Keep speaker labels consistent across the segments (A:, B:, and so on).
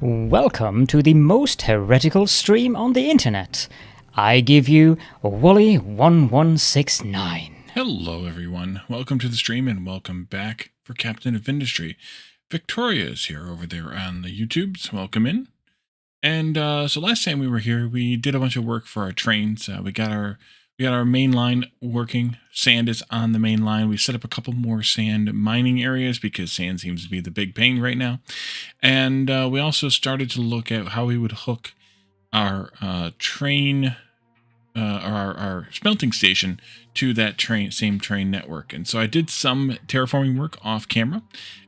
A: Welcome to the most heretical stream on the internet. I give you Wooly1169.
B: Hello everyone, welcome to the stream and welcome back for Captain of Industry. Victoria is here over there on the YouTubes, welcome in. And so last time we were here, we did a bunch of work for our trains. We got our main line working. Sand is on the main line. We set up a couple more sand mining areas because sand seems to be the big pain right now. And we also started to look at how we would hook our train, our smelting station to that same train network. And so I did some terraforming work off camera,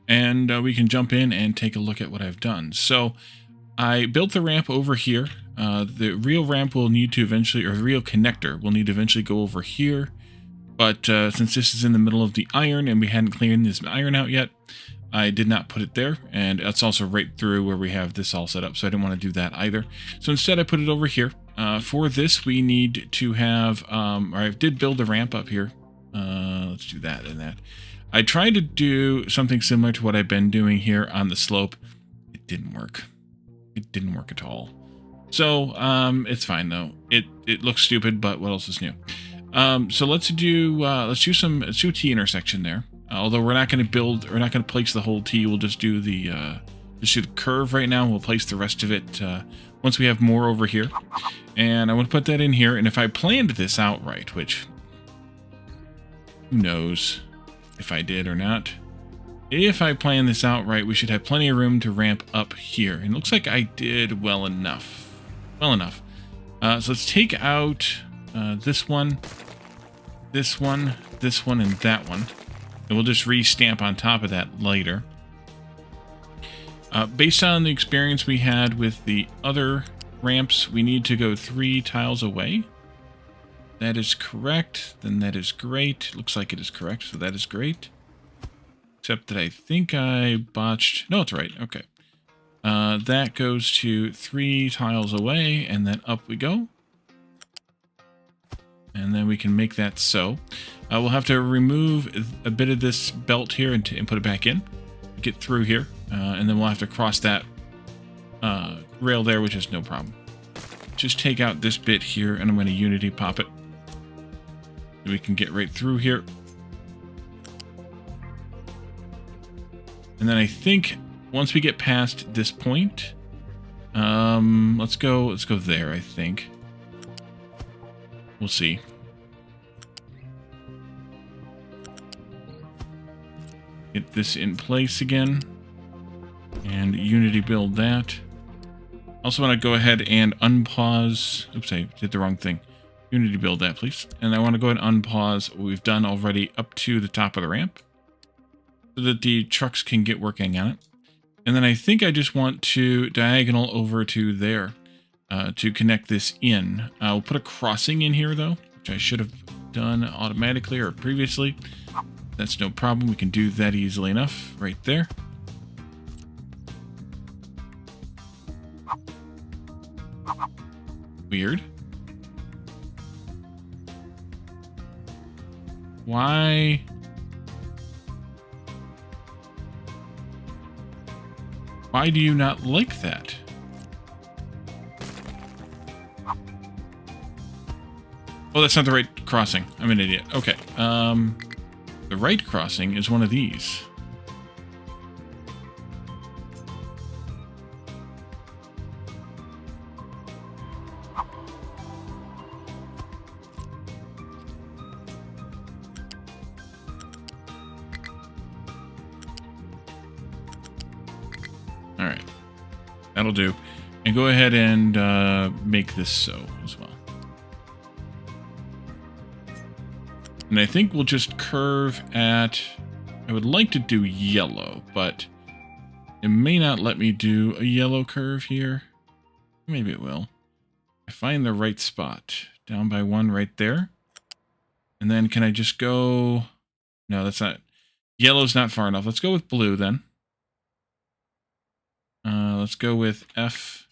B: and we can jump in and take a look at what I've done. So I built the ramp over here. The real ramp will need to eventually, or the real connector will need to eventually go over here. But since this is in the middle of the iron and we hadn't cleared this iron out yet, I did not put it there. And it's also right through where we have this all set up, so I didn't want to do that either. So instead I put it over here. For this we need to have, or I did build a ramp up here. Let's do that and that. I tried to do something similar to what I've been doing here on the slope. It didn't work. It didn't work at all. So it's fine though. It looks stupid, but what else is new? So let's do a T intersection there. Although we're not going to place the whole T. We'll just do the curve right now. We'll place the rest of it once we have more over here. And I want to put that in here. And if I planned this out right, which who knows if I did or not. If I plan this out right, we should have plenty of room to ramp up here. And it looks like I did well enough. So let's take out this one, this one, this one, and that one. And we'll just re-stamp on top of that later. Based on the experience we had with the other ramps, we need to go 3 tiles away. That is correct. Then that is great. Looks like it is correct, so that is great. Except that I think I botched. No, it's right. Okay. That goes to 3 tiles away, and then up we go. And then we can make that so. We'll have to remove a bit of this belt here and put it back in. Get through here. And then we'll have to cross that rail there, which is no problem. Just take out this bit here, and I'm going to Unity pop it. So we can get right through here. And then I think once we get past this point, let's go there, I think. We'll see. Get this in place again. And Unity build that. Also want to go ahead and unpause. Oops, I did the wrong thing. Unity build that, please. And I want to go ahead and unpause what we've done already up to the top of the ramp, so that the trucks can get working on it. And then I think I just want to diagonal over to there to connect this in. I'll put a crossing in here though, which I should have done automatically or previously. That's no problem. We can do that easily enough right there. Weird. Why? Why do you not like that? Oh, that's not the right crossing. I'm an idiot. Okay. The right crossing is one of these. Alright. That'll do. And go ahead and make this so as well. And I think we'll just curve at... I would like to do yellow, but it may not let me do a yellow curve here. Maybe it will. I find the right spot. Down by 1 right there. And then can I just go... No, that's not... Yellow's not far enough. Let's go with blue then. Let's go with F.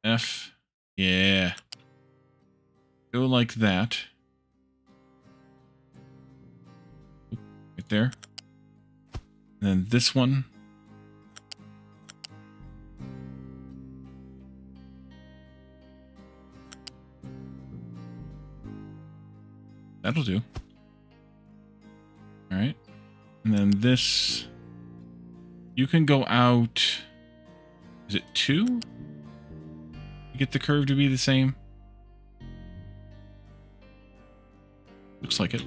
B: F. Yeah. Go like that. Right there. And then this one. That'll do. All right. And then this, you can go out, is it 2? You get the curve to be the same? Looks like it.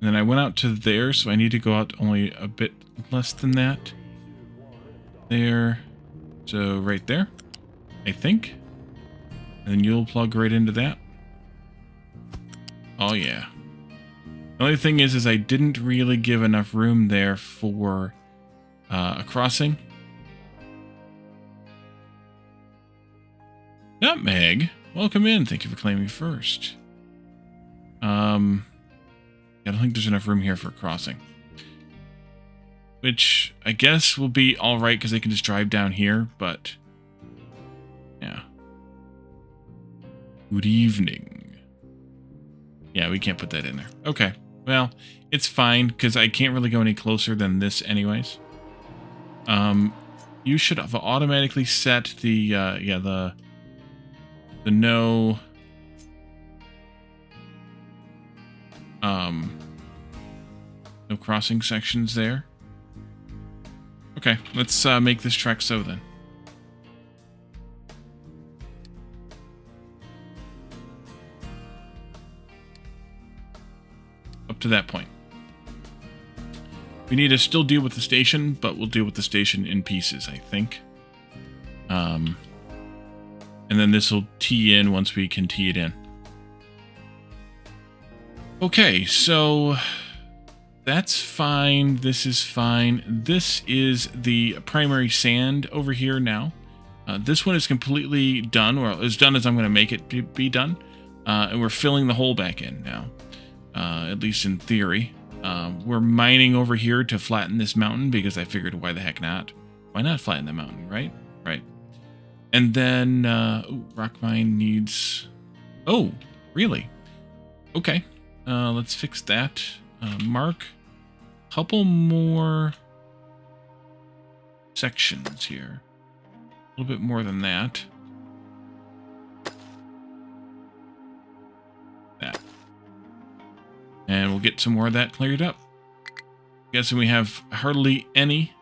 B: And then I went out to there, so I need to go out only a bit less than that. There. So right there, I think. And then you'll plug right into that. Oh yeah. The only thing is I didn't really give enough room there for a crossing. Nutmeg, welcome in. Thank you for claiming first. I don't think there's enough room here for a crossing. Which I guess will be alright because they can just drive down here, but yeah. Good evening. Yeah, we can't put that in there. Okay. Well, it's fine because I can't really go any closer than this anyways. You should have automatically set the no no crossing sections there. Okay, let's make this track so then. Up to that point. We need to still deal with the station, but we'll deal with the station in pieces, I think. And then this will tee in once we can tee it in. Okay, so that's fine. This is fine. This is the primary sand over here now. This one is completely done, or as done as I'm going to make it be done. And we're filling the hole back in now, at least in theory. We're mining over here to flatten this mountain because I figured why the heck not? Why not flatten the mountain, right? Right. And then, rock mine needs... Oh, really? Okay. Let's fix that. Mark a couple more sections here. A little bit more than that. That. And we'll get some more of that cleared up. Guessing we have hardly any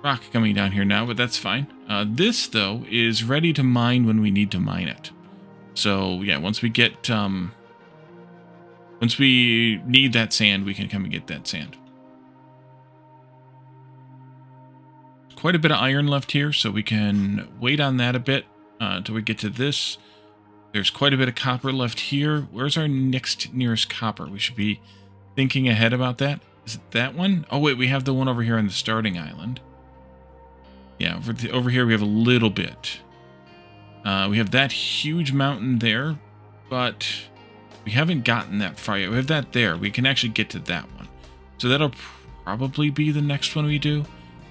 B: rock coming down here now, but that's fine. This, though, is ready to mine when we need to mine it. So, yeah, once we get... once we need that sand, we can come and get that sand. Quite a bit of iron left here, so we can wait on that a bit until we get to this. There's quite a bit of copper left here. Where's our next nearest copper? We should be thinking ahead about that. Is it that one? Oh, wait, we have the one over here on the starting island. Yeah, over here we have a little bit. We have that huge mountain there, but we haven't gotten that far yet. We have that there. We can actually get to that one. So that'll probably be the next one we do.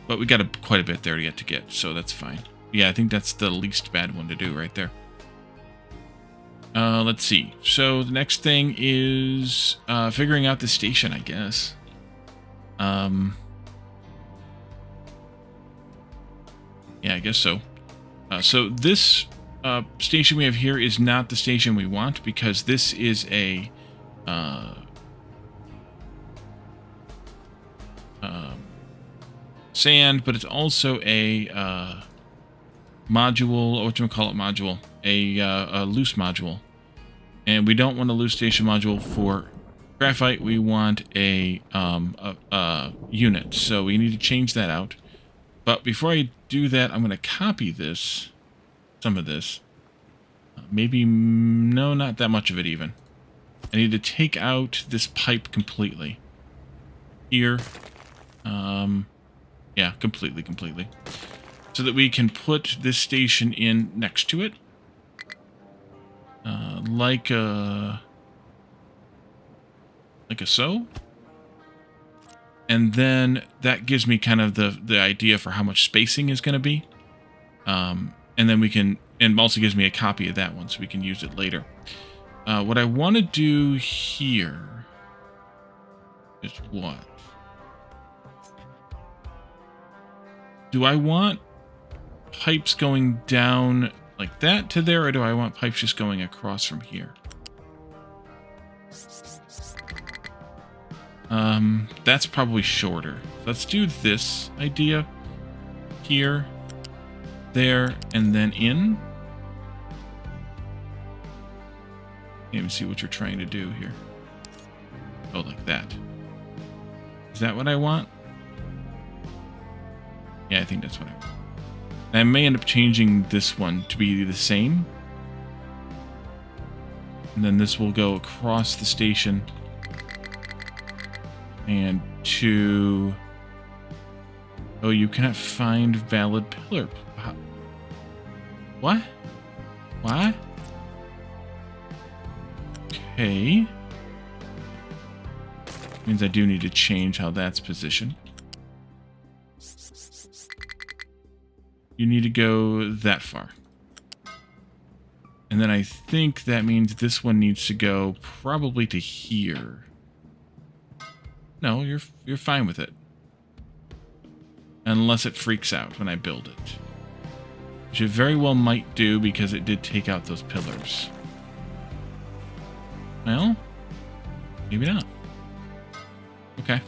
B: But we got quite a bit there to get, so that's fine. Yeah, I think that's the least bad one to do right there. Let's see. So the next thing is figuring out the station, I guess. Yeah, I guess so. So this station we have here is not the station we want because this is a sand, but it's also a module, module, a loose module. And we don't want a loose station module for graphite. We want a unit. So we need to change that out. But before I do that, I'm going to copy this, some of this. Maybe, no, not that much of it even. I need to take out this pipe completely. Here. Yeah, completely. So that we can put this station in next to it. Like so. And then that gives me kind of the idea for how much spacing is going to be. And then we can, and also gives me a copy of that one so we can use it later. What I want to do here is what? Do I want pipes going down like that to there, or do I want pipes just going across from here? That's probably shorter. Let's do this idea here, there, and then in. Can't even see what you're trying to do here. Oh, like that. Is that what I want? Yeah, I think that's what I want. I may end up changing this one to be the same. And then this will go across the station. And to... Oh, you cannot find valid pillar. What? What? Okay. Means I do need to change how that's positioned. You need to go that far. And then I think that means this one needs to go probably to here. No, you're fine with it. Unless it freaks out when I build it. Which it very well might do because it did take out those pillars. Well, maybe not. Okay,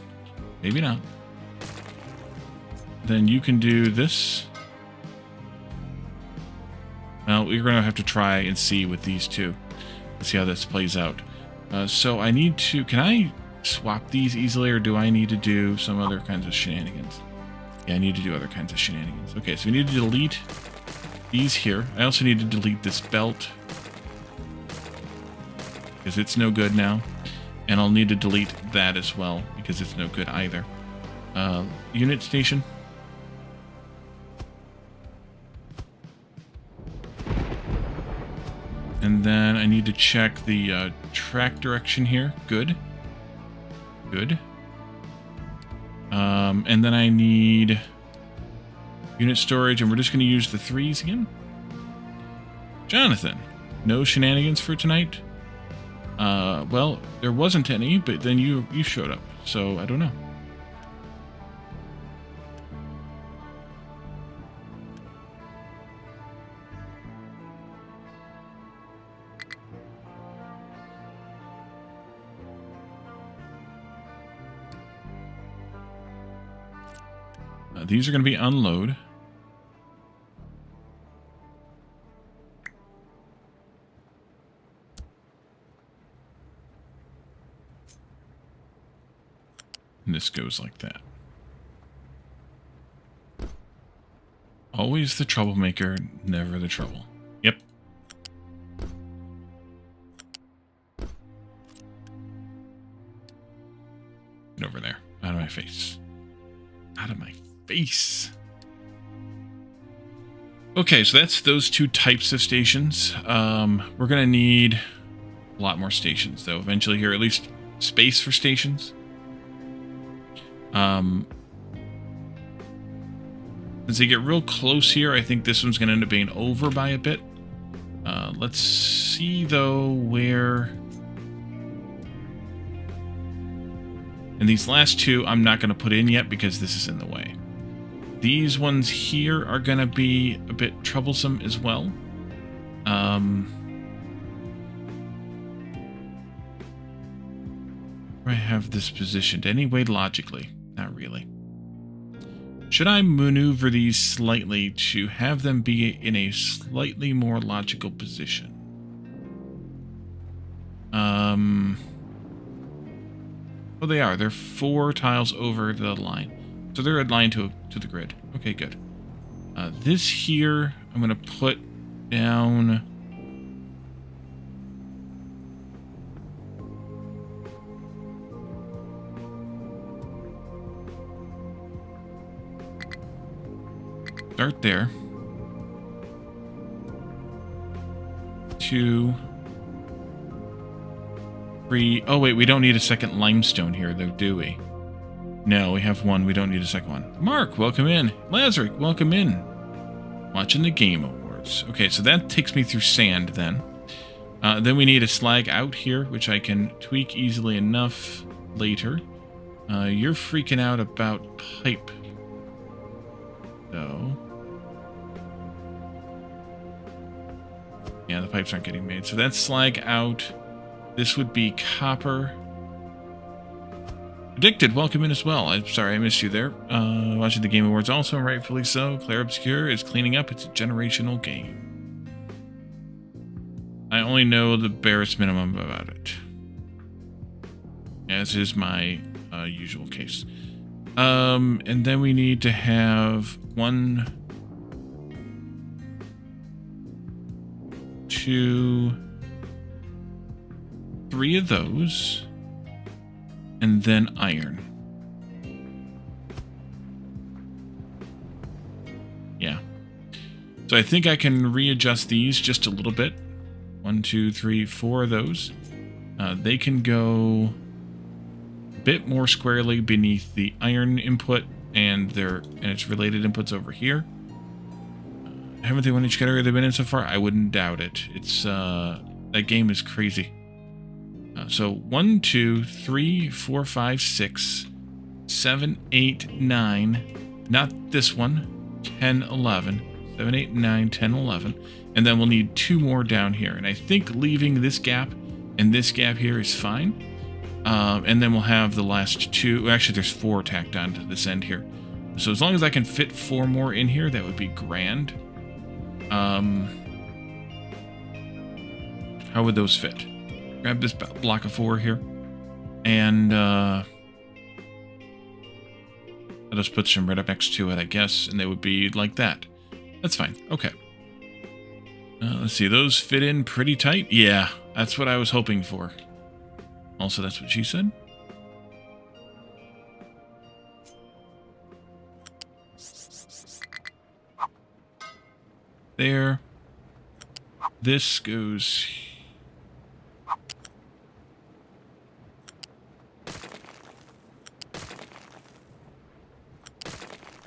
B: maybe not. Then you can do this. Well, we're going to have to try and see with these two. Let's see how this plays out. So I need to... Can I swap these easily, or do I need to do some other kinds of shenanigans? Yeah, I need to do other kinds of shenanigans. Okay, so we need to delete these here. I also need to delete this belt, because it's no good now. And I'll need to delete that as well, because it's no good either. Unit station. And then I need to check the track direction here. Good. Good. And then I need unit storage, and we're just going to use the 3s again. Jonathan, no shenanigans for tonight? Well, there wasn't any, but then you showed up, so I don't know. These are going to be unload. And this goes like that. Always the troublemaker, never the trouble. Yep. Get over there. Out of my face. Out of my face. Okay, so that's those two types of stations. We're going to need a lot more stations, though, eventually here. At least space for stations. As they get real close here, I think this one's going to end up being over by a bit. Let's see, though, where... And these last two I'm not going to put in yet because this is in the way. These ones here are going to be a bit troublesome as well. Where I have this positioned anyway logically? Not really. Should I maneuver these slightly to have them be in a slightly more logical position? Well, they are. They're 4 tiles over the line. So they're aligned to the grid. Okay, good. This here, I'm going to put down... Start there. 2, 3... Oh, wait, we don't need a second limestone here, though, do we? No, we have one. We don't need a second one. Mark, welcome in. Lazarick, welcome in. Watching the Game Awards. Okay, so that takes me through sand, then. Then we need a slag out here, which I can tweak easily enough later. You're freaking out about pipe, though. Yeah, the pipes aren't getting made. So that's slag out. This would be copper. Addicted, welcome in as well. I'm sorry I missed you there. Watching the Game Awards also, and rightfully so. Claire Obscure is cleaning up. It's a generational game. I only know the barest minimum about it. As is my usual case. And then we need to have 1, 2, 3 of those. And then iron. Yeah. So I think I can readjust these just a little bit. 1, 2, 3, 4 of those. They can go a bit more squarely beneath the iron input and its related inputs over here. Haven't they won each category they've been in so far? I wouldn't doubt it. It's that game is crazy. So 1, 2, 3, 4, 5, 6, 7, 8, 9. Not this one. 10, 11. 7, 8, 9, 10, 11. And then we'll need 2 more down here. And I think leaving this gap and this gap here is fine. And then we'll have the last 2. Actually, there's 4 tacked on to this end here. So as long as I can fit 4 more in here, that would be grand. How would those fit? Grab this block of 4 here. And I'll just put some right up next to it, I guess. And they would be like that. That's fine. Okay. Let's see. Those fit in pretty tight. Yeah, that's what I was hoping for. Also, that's what she said. There. This goes...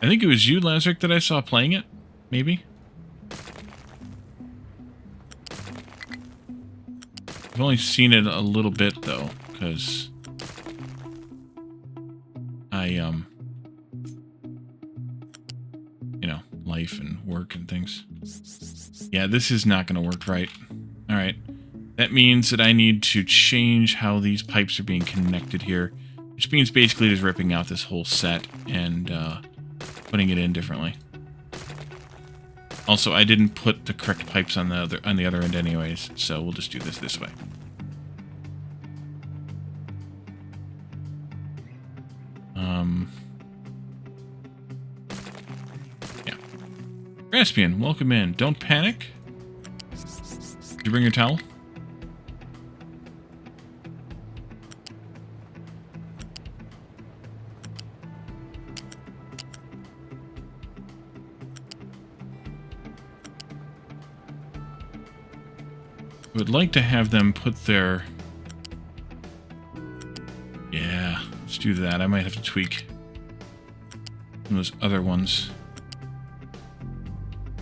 B: I think it was you, Lazarick, that I saw playing it. Maybe? I've only seen it a little bit, though, because I, you know, life and work and things. Yeah, this is not going to work right. All right. That means that I need to change how these pipes are being connected here, which means basically just ripping out this whole set and putting it in differently. Also, I didn't put the correct pipes on the other end anyways, so we'll just do this way. Yeah. Raspian, welcome in. Don't panic. Did you bring your towel? I would like to have them put their... Yeah, let's do that. I might have to tweak those other ones.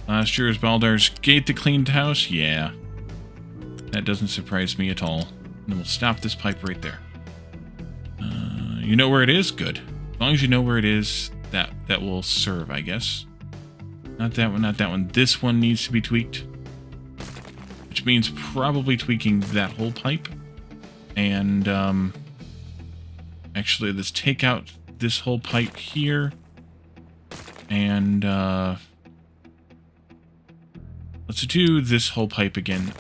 B: Last year's Baldar's Gate the cleaned house? Yeah. That doesn't surprise me at all. And then we'll stop this pipe right there. You know where it is? Good. As long as you know where it is, that will serve, I guess. Not that one, not that one. This one needs to be tweaked. Which means probably tweaking that whole pipe. And, actually, let's take out this whole pipe here. And, let's do this whole pipe again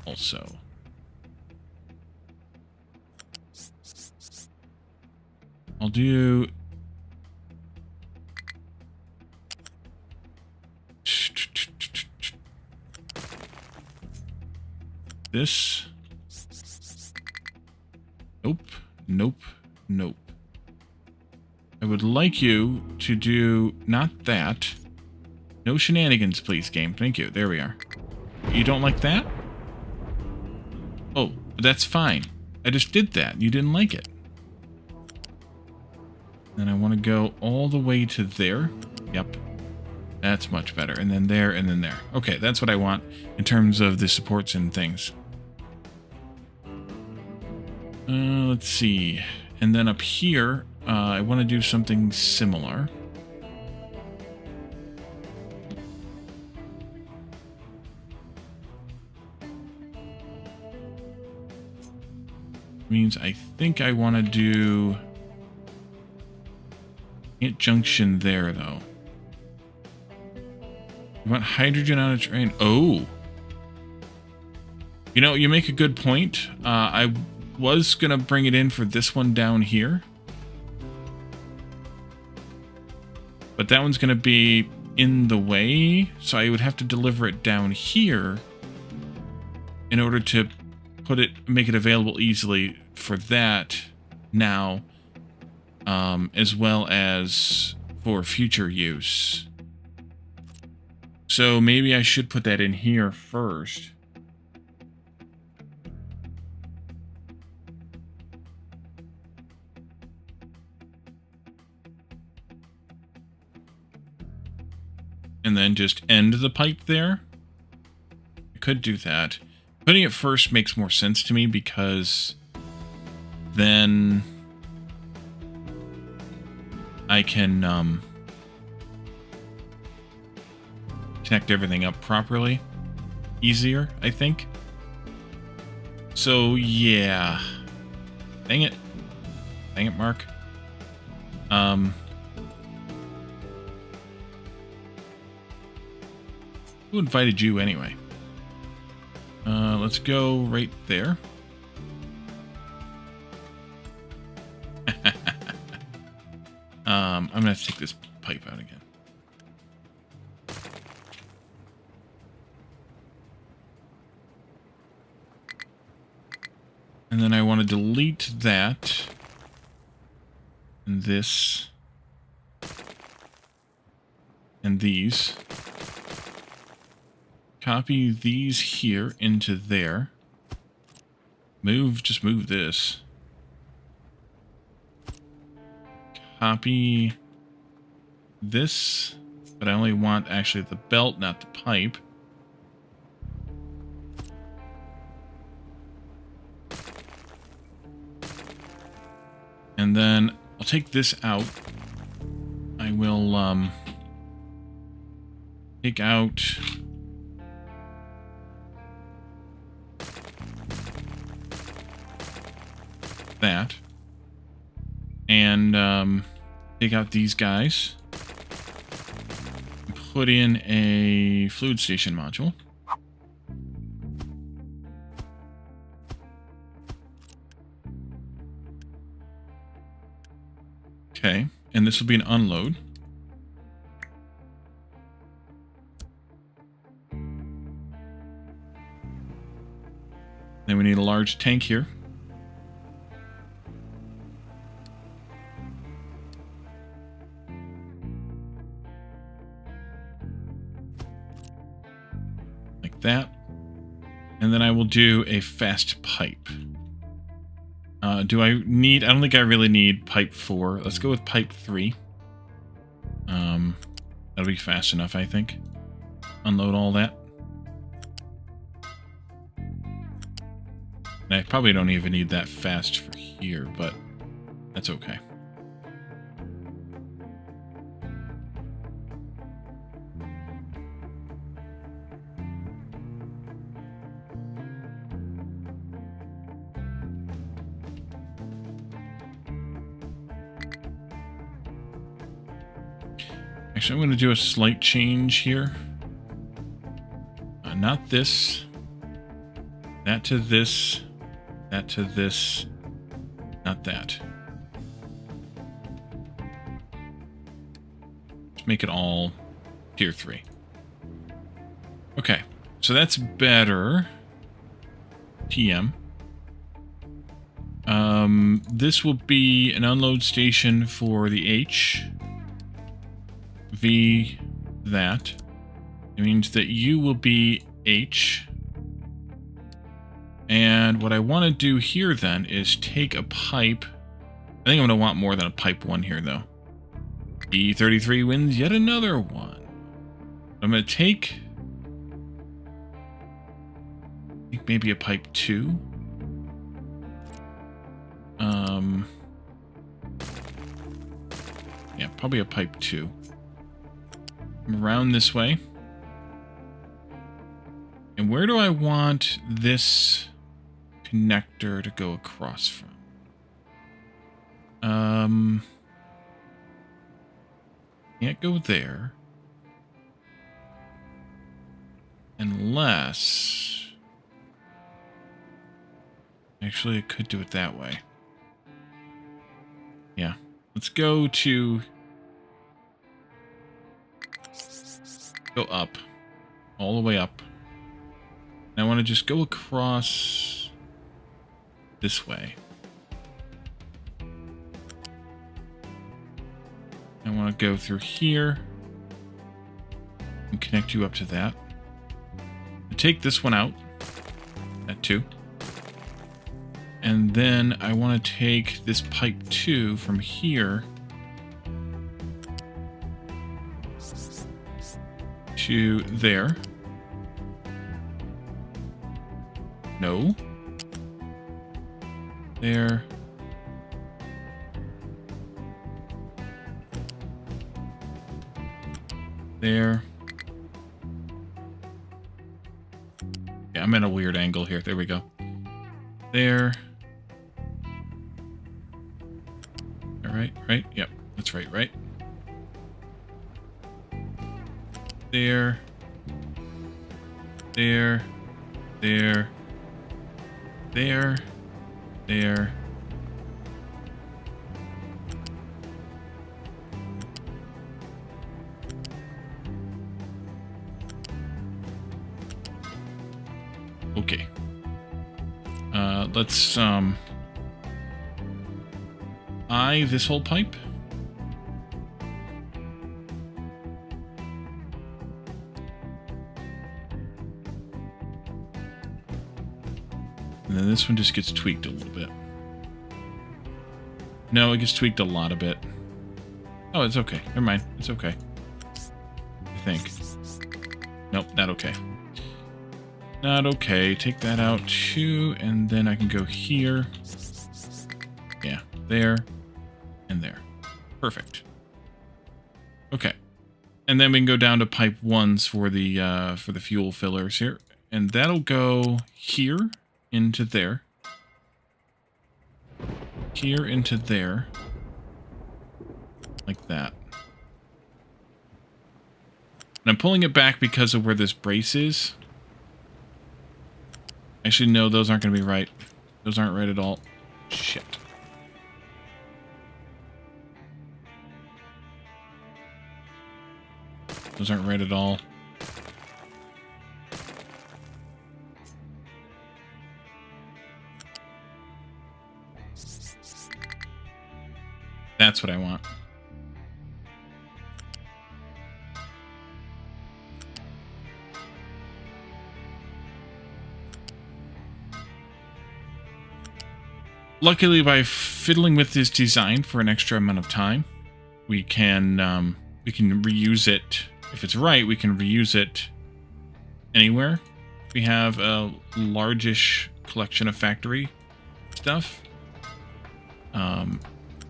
B: also. I'll do... this. Nope. Nope. Nope. I would like you to do not that. No shenanigans, please, game. Thank you. There we are. You don't like that? Oh, that's fine. I just did that. You didn't like it. Then I want to go all the way to there. Yep. That's much better. And then there, and then there. Okay, that's what I want in terms of the supports and things. Let's see. And then up here, I want to do something similar. Means I think I want to do ant junction there, though. You want hydrogen on a train? Oh. You know, you make a good point. I was going to bring it in for this one down here. But that one's going to be in the way, so I would have to deliver it down here in order to make it available easily for that now, as well as for future use. So maybe I should put that in here first. And then just end the pipe there. I could do that. Putting it first makes more sense to me because then I can connect everything up properly. Easier, I think. So, yeah. Dang it. Dang it, Mark. Who invited you anyway? Let's go right there. I'm gonna have to take this pipe out again. And then I want to delete that. And this. And these. Copy these here into there. Just move this. Copy this, but I only want actually the belt, not the pipe. And then I'll take this out. I will take out that, and take out these guys, put in a fluid station module. Okay, and this will be an unload. Then we need a large tank here. That, and then I will do a fast pipe. I don't think I really need pipe 4. Let's go with pipe 3. That'll be fast enough, I think. Unload all that. And I probably don't even need that fast for here, but that's okay. Actually, I'm going to do a slight change here. Not this. That to this. That to this. Not that. Let's make it all tier 3. Okay, so that's better. TM. This will be an unload station for the H. V that. It means that you will be H. And what I want to do here then is take a pipe. I think I'm going to want more than a pipe 1 here though. E33 wins yet another one. I'm going to take, I think maybe a pipe 2. Yeah, probably a pipe 2. Around this way. And where do I want this connector to go across from? Can't go there. Unless... Actually, I could do it that way. Yeah. Let's go to... Go up. All the way up. And I want to just go across... this way. I want to go through here. And connect you up to that. Take this one out. That too. And then I want to take this pipe 2 from here to there. No. There. There. Yeah, I'm at a weird angle here. There we go. There. All right, right? Yep, that's right, right? There. There. There. There. There. Okay. Let's eye this whole pipe. And then this one just gets tweaked a little bit. No, it gets tweaked a lot a bit. Oh, it's okay. Never mind. It's okay. I think. Nope, not okay. Not okay. Take that out too, and then I can go here. Yeah, there, and there. Perfect. Okay, and then we can go down to pipe 1s for the fuel fillers here, and that'll go here into there, here into there, like that. And I'm pulling it back because of where this brace is. Actually, no, those aren't going to be right. Those aren't right at all. Shit. Those aren't right at all. That's what I want. Luckily, by fiddling with this design for an extra amount of time, we can reuse it. If it's right, we can reuse it anywhere. We have a largish collection of factory stuff.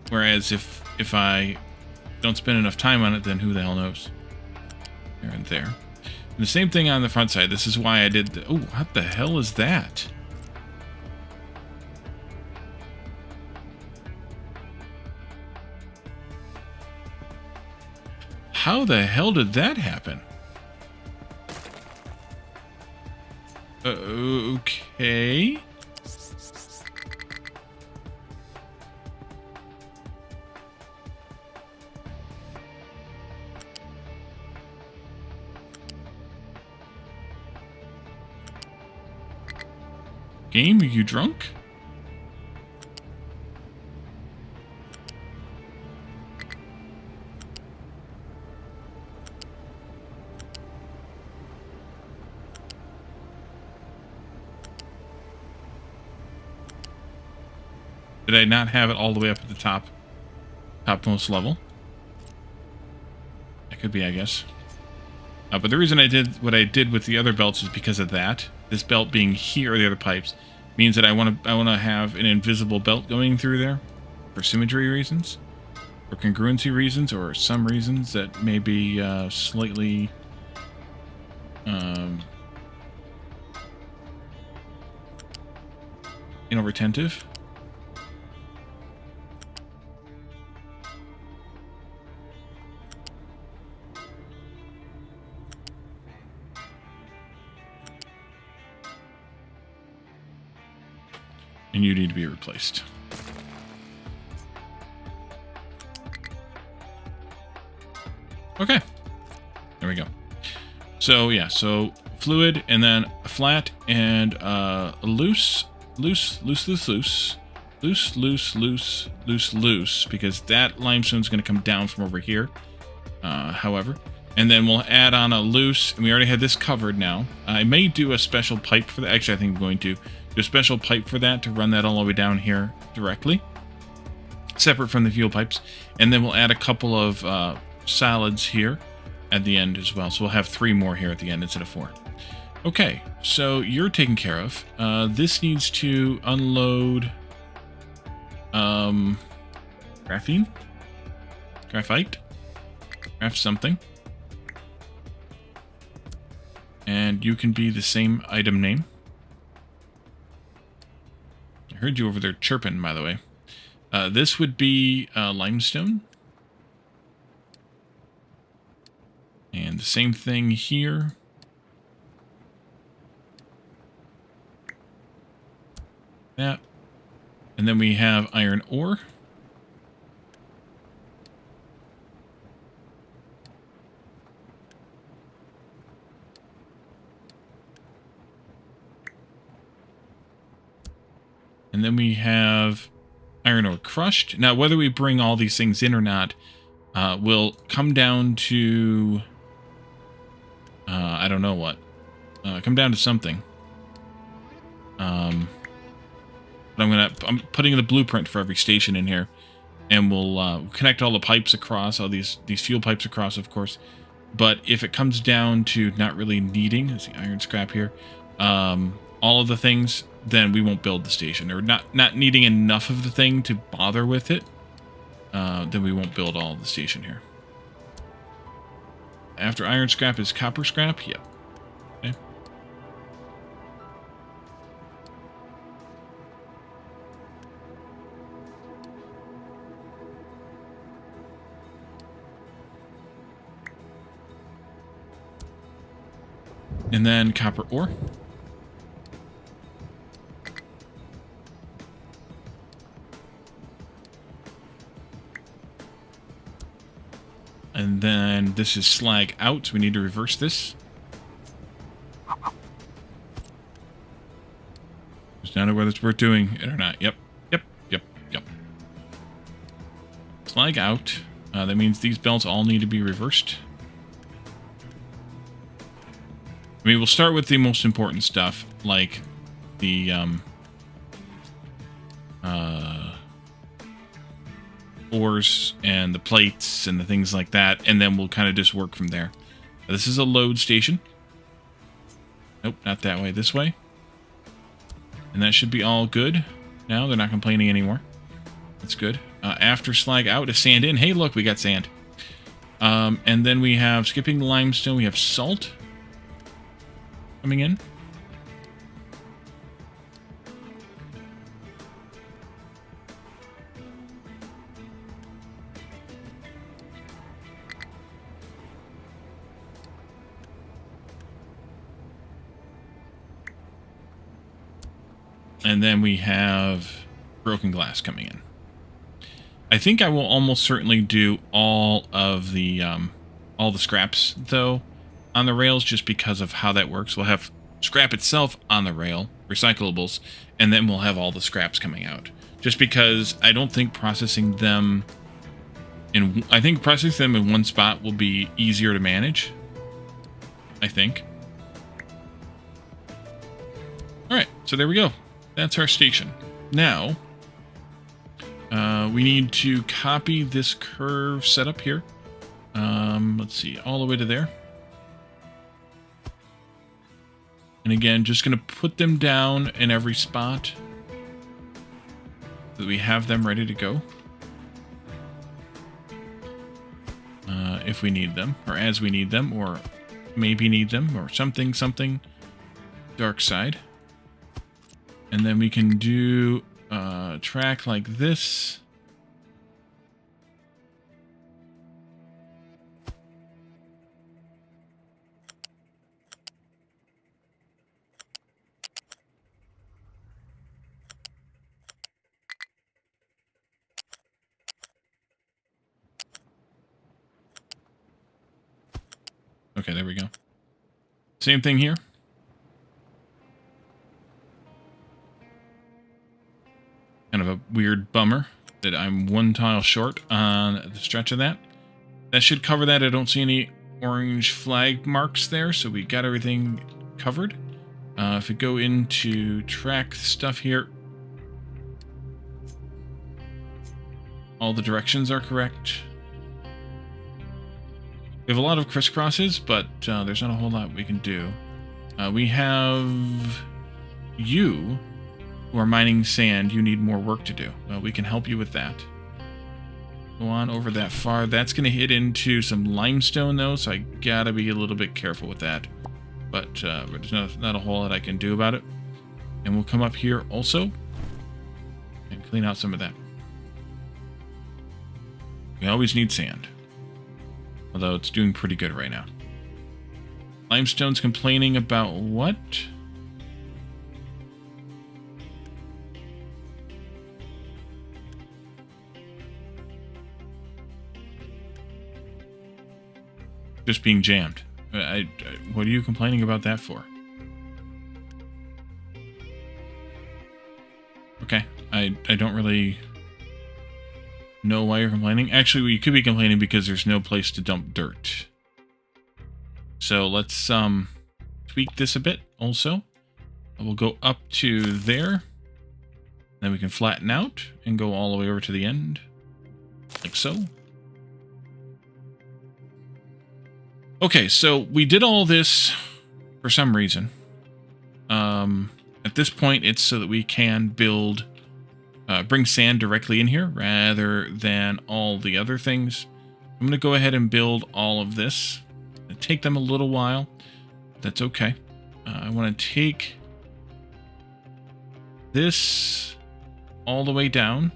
B: Whereas if I don't spend enough time on it, then who the hell knows? There and there. And the same thing on the front side. This is why I did... Oh, what the hell is that? How the hell did that happen? Okay. Game, are you drunk? Did I not have it all the way up at the topmost level? That could be, I guess. But the reason I did what I did with the other belts is because of that. This belt being here, the other pipes, means that I want to have an invisible belt going through there for symmetry reasons, or congruency reasons, or some reasons that may be slightly inattentive. And you need to be replaced. Okay. There we go. So, yeah. So, fluid, and then flat, and loose, because that limestone's going to come down from over here, however. And then we'll add on a loose, and we already had this covered now. I may do a special pipe for that. Actually, I think I'm going to do a special pipe for that to run that all the way down here directly, separate from the fuel pipes. And then we'll add a couple of solids here at the end as well. So we'll have 3 more here at the end instead of 4. Okay, so you're taken care of. This needs to unload graphite, graph something. And you can be the same item name. I heard you over there chirping, by the way. This would be limestone. And the same thing here. That. And then we have iron ore. And then we have iron ore crushed. Now, whether we bring all these things in or not will come down to... I don't know what. Come down to something. But I'm putting the blueprint for every station in here. And we'll connect all the pipes across, all these fuel pipes across, of course. But if it comes down to not really needing, let's see, iron scrap here, all of the things, then we won't build the station. Or not needing enough of the thing to bother with it, then we won't build all of the station here. After iron scrap is copper scrap? Yep. Okay. And then copper ore. And then this is slag out, so we need to reverse this. Just down to whether it's worth doing it or not. Yep. Slag out. That means these belts all need to be reversed. I mean, we'll start with the most important stuff, like the ores and the plates and the things like that, and then we'll kind of just work from there. This is a load station. Nope, not that way, this way. And that should be all good. Now they're not complaining anymore. That's good. After slag out is sand in. Hey, look, we got sand. And then we have, skipping the limestone, we have salt coming in. And then we have broken glass coming in. I think I will almost certainly do all the scraps, though, on the rails, just because of how that works. We'll have scrap itself on the rail, recyclables, and then we'll have all the scraps coming out. Just because I don't think processing them in... I think processing them in one spot will be easier to manage. I think. Alright, so there we go. That's our station. Now, we need to copy this curve setup here. Let's see, all the way to there. And again, just going to put them down in every spot so that we have them ready to go. If we need them, or as we need them, or maybe need them, or something dark side. And then we can do a track like this. Okay, there we go. Same thing here. Kind of a weird bummer that I'm one tile short on the stretch of that. That should cover that. I don't see any orange flag marks there, so we got everything covered. If we go into track stuff here, all the directions are correct. We have a lot of crisscrosses, but there's not a whole lot we can do. We have you who are mining sand. You need more work to do. Well, we can help you with that. Go on over that far. That's going to hit into some limestone, though, so I gotta be a little bit careful with that. But there's not a whole lot I can do about it. And we'll come up here also and clean out some of that. We always need sand. Although it's doing pretty good right now. Limestone's complaining about what? Just being jammed. What are you complaining about that for? Okay, I don't really know why you're complaining. Actually, you could be complaining because there's no place to dump dirt. So let's tweak this a bit also. We'll go up to there. Then we can flatten out and go all the way over to the end. Like so. Okay, so we did all this for some reason. At this point, it's so that we can build, bring sand directly in here rather than all the other things. I'm going to go ahead and build all of this. It'll take them a little while. That's okay. I want to take this all the way down.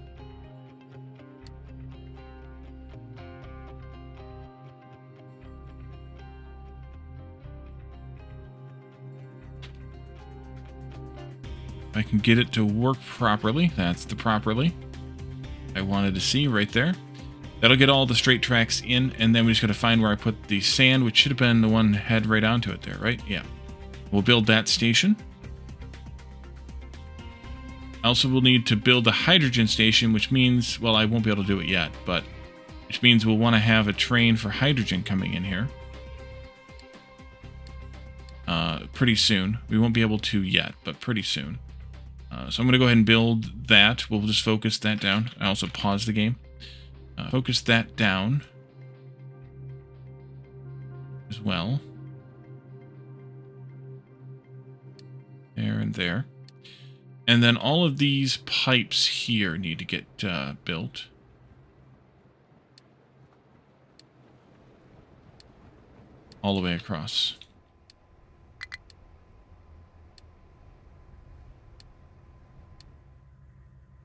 B: I can get it to work properly. That's the properly I wanted to see right there. That'll get all the straight tracks in, and then we just got to find where I put the sand, which should have been the one head right onto it there, right? Yeah. We'll build that station. Also, we'll need to build a hydrogen station, which means, well, I won't be able to do it yet, but which means we'll want to have a train for hydrogen coming in here. Pretty soon. We won't be able to yet, but pretty soon. So I'm going to go ahead and build that. We'll just focus that down. I also paused the game. Focus that down as well. There and there. And then all of these pipes here need to get built. All the way across.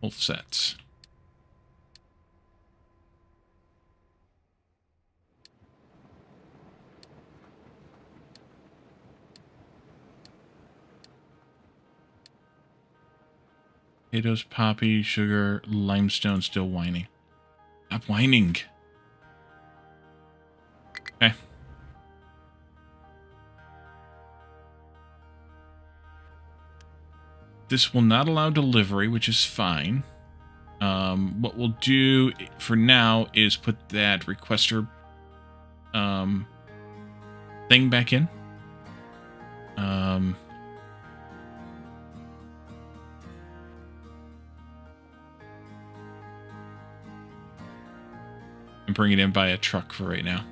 B: Both sets. Potatoes, poppy, sugar, limestone, still whining. Stop whining. Okay. This will not allow delivery, which is fine. What we'll do for now is put that requester thing back in. And bring it in by a truck for right now.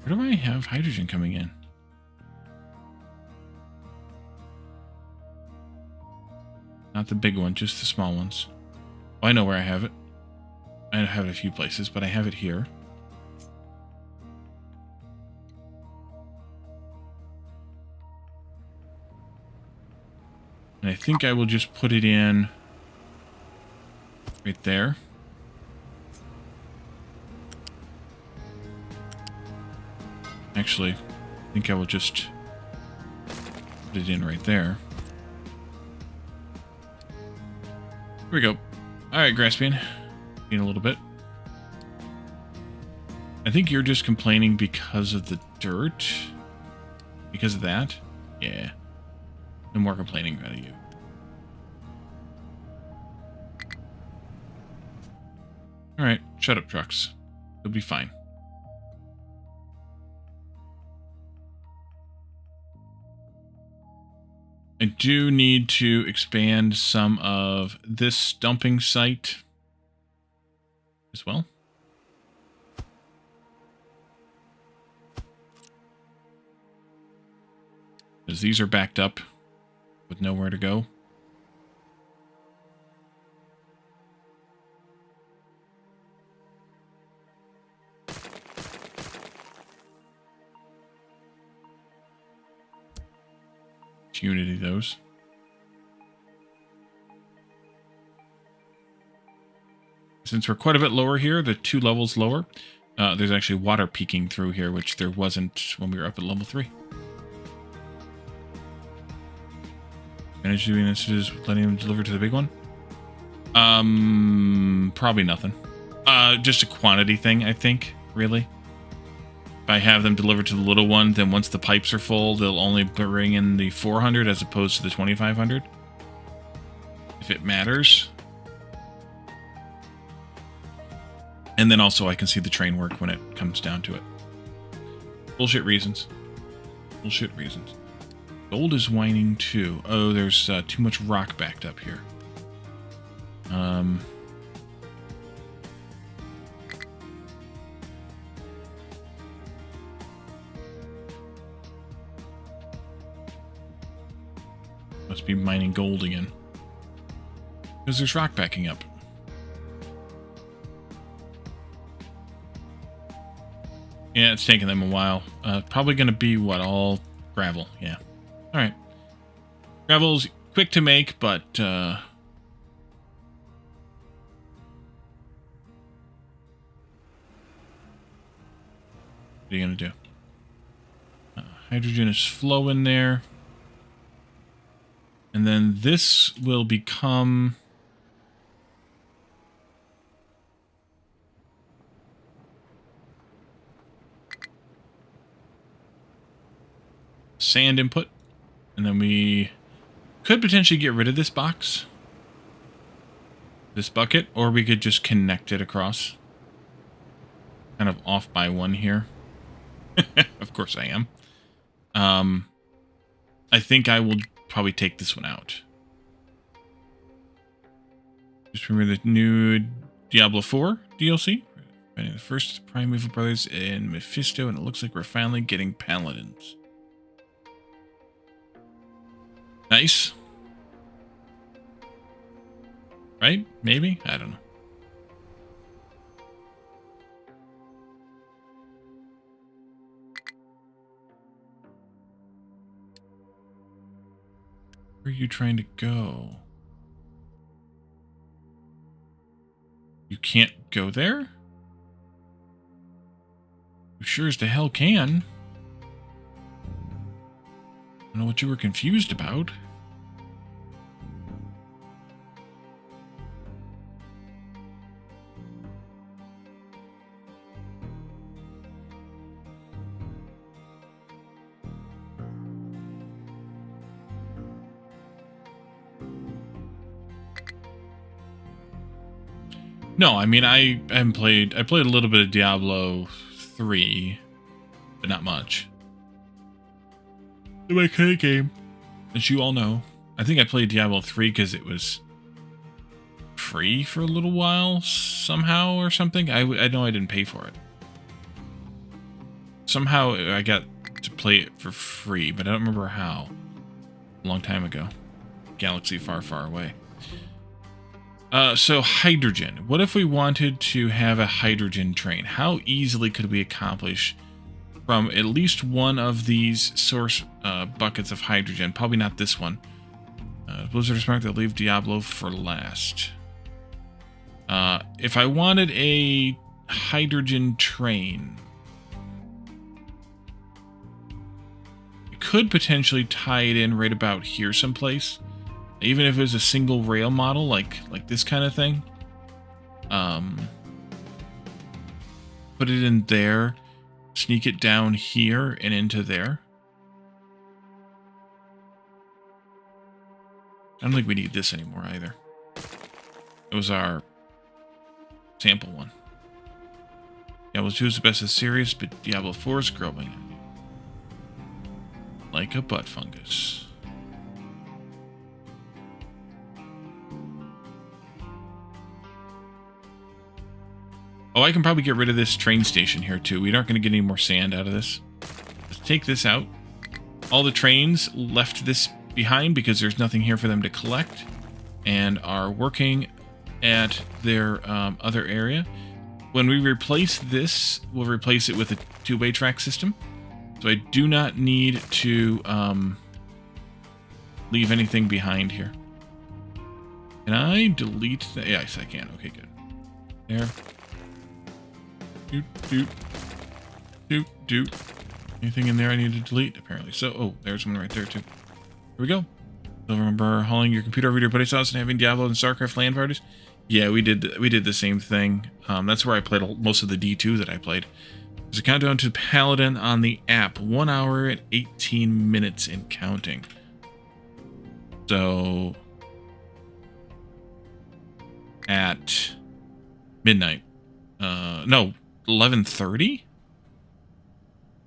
B: Where do I have hydrogen coming in? Not the big one, just the small ones. Oh, I know where I have it. I have it a few places, but I have it here. And I think I will just put it in right there. Actually, I think I will just put it in right there. Here we go. Alright, Graspian. In a little bit. I think you're just complaining because of the dirt. Because of that? Yeah. No more complaining out of you. Alright, shut up, trucks. You'll be fine. I do need to expand some of this dumping site as well. Because these are backed up with nowhere to go. Unity those. Since we're quite a bit lower here, the 2 levels lower, there's actually water peeking through here, which there wasn't when we were up at level 3. Manage doing this, just letting him deliver to the big one? Probably nothing. Just a quantity thing, I think, really. If I have them delivered to the little one, then once the pipes are full, they'll only bring in the 400 as opposed to the 2500. If it matters. And then also I can see the train work when it comes down to it. Bullshit reasons. Bullshit reasons. Gold is whining too. Oh, there's too much rock backed up here. Must be mining gold again. Because there's rock backing up. Yeah, it's taking them a while. Probably going to be, what, all gravel? Yeah. Alright. Gravel's quick to make, but... what are you going to do? Hydrogen is flowing there. And then this will become... sand input. And then we could potentially get rid of this box. This bucket. Or we could just connect it across. Kind of off by one here. Of course I am. I think I will probably take this one out. Just remember the new Diablo 4 DLC. The first Primeval Brothers and Mephisto, and it looks like we're finally getting Paladins. Nice. Right? Maybe? I don't know. Where are you trying to go? You can't go there? You sure as the hell can. I don't know what you were confused about. No, I mean, I haven't played... I played a little bit of Diablo 3, but not much. It's my kind of game, as you all know. I think I played Diablo 3 because it was free for a little while, somehow, or something. I know I didn't pay for it. Somehow I got to play it for free, but I don't remember how. A long time ago. Galaxy far, far away. So hydrogen. What if we wanted to have a hydrogen train? How easily could we accomplish from at least one of these source buckets of hydrogen? Probably not this one. Blizzard is smart, they'll leave Diablo for last. If I wanted a hydrogen train, I could potentially tie it in right about here someplace. Even if it was a single rail model, like this kind of thing. Put it in there, sneak it down here and into there. I don't think we need this anymore either. It was our sample one. Diablo 2 is the best of the series, but Diablo 4 is growing on you. Like a butt fungus. Oh, I can probably get rid of this train station here too. We aren't going to get any more sand out of this. Let's take this out. All the trains left this behind because there's nothing here for them to collect and are working at their other area. When we replace this, we'll replace it with a two-way track system. So I do not need to leave anything behind here. Can I delete that? Yes, I can. Okay, good. There. Doot, doot. Doot, doot. Anything in there I need to delete? Apparently so. Oh, there's one right there, too. Here we go. So remember hauling your computer over to your buddy's house and having Diablo and StarCraft LAN parties? Yeah, we did the same thing. That's where I played most of the D2 that I played. There's a countdown to Paladin on the app. 1 hour and 18 minutes and counting. So at midnight. No, 11:30?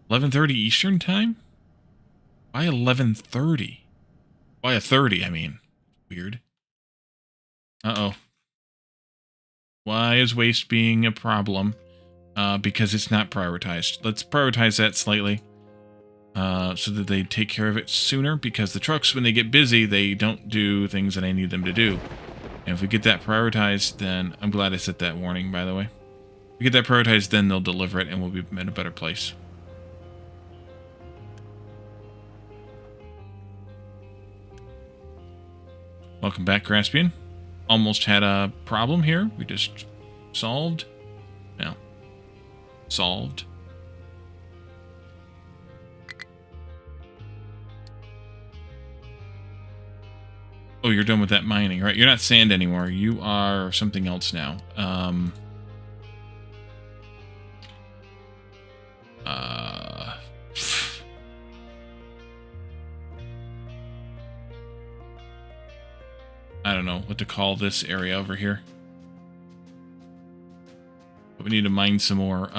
B: 11:30 Eastern time? Why 11:30? Why a 30, I mean. Weird. Uh-oh. Why is waste being a problem? Because it's not prioritized. Let's prioritize that slightly. So that they take care of it sooner. Because the trucks, when they get busy, they don't do things that I need them to do. And if we get that prioritized, then... I'm glad I set that warning, by the way. If we get that prioritized, then they'll deliver it and we'll be in a better place. Welcome back, Graspian. Almost had a problem here. We just solved. No. Solved. Oh, you're done with that mining, right? You're not sand anymore. You are something else now. I don't know what to call this area over here. But we need to mine some more.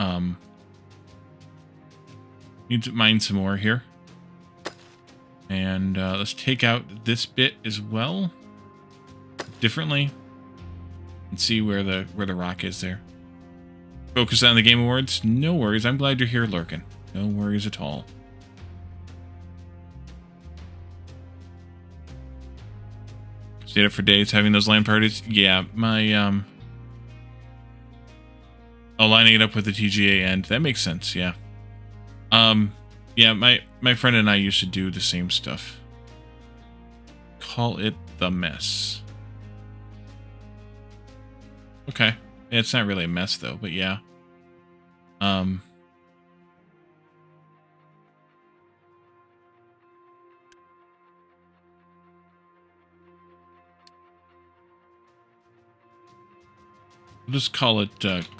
B: Need to mine some more here. And let's take out this bit as well. Differently. And see where the rock is there. Focus on the Game Awards? No worries. I'm glad you're here lurking. No worries at all. Stayed up for days having those LAN parties? Yeah, my, oh, lining it up with the TGA end. That makes sense, yeah. Yeah, my friend and I used to do the same stuff. Call it the mess. Okay. Yeah, it's not really a mess, though, but yeah. We'll just call it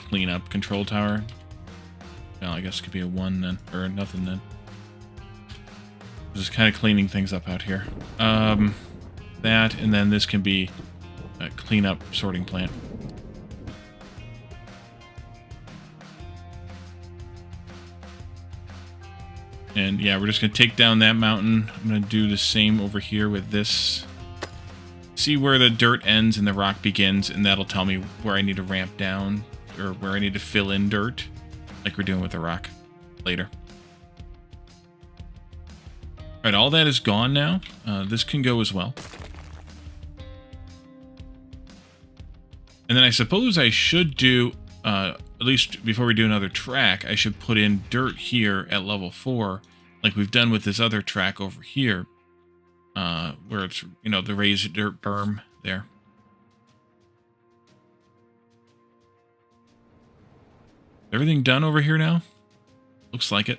B: cleanup control tower. Well, I guess it could be a 1 then, or nothing then. Just kind of cleaning things up out here. That, and then this can be a cleanup sorting plant. And yeah, we're just going to take down that mountain. I'm going to do the same over here with this. See where the dirt ends and the rock begins, and that'll tell me where I need to ramp down, or where I need to fill in dirt, like we're doing with the rock later. Alright, all that is gone now. This can go as well. And then I suppose I should do, at least before we do another track, I should put in dirt here at level 4, like we've done with this other track over here. where it's, you know, the raised dirt berm there. Everything done over here now? Looks like it.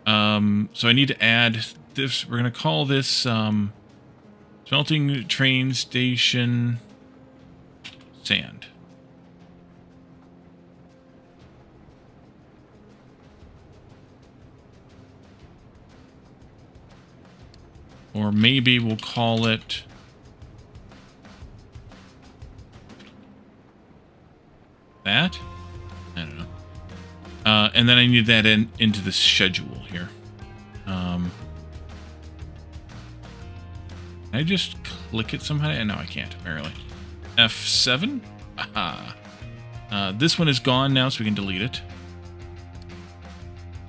B: So I need to add this. We're going to call this Smelting Train Station Sand. Or maybe we'll call it that. I don't know. And then I need that into the schedule here. Can I just click it somehow? No, I can't, apparently. F7? Aha. This one is gone now, so we can delete it.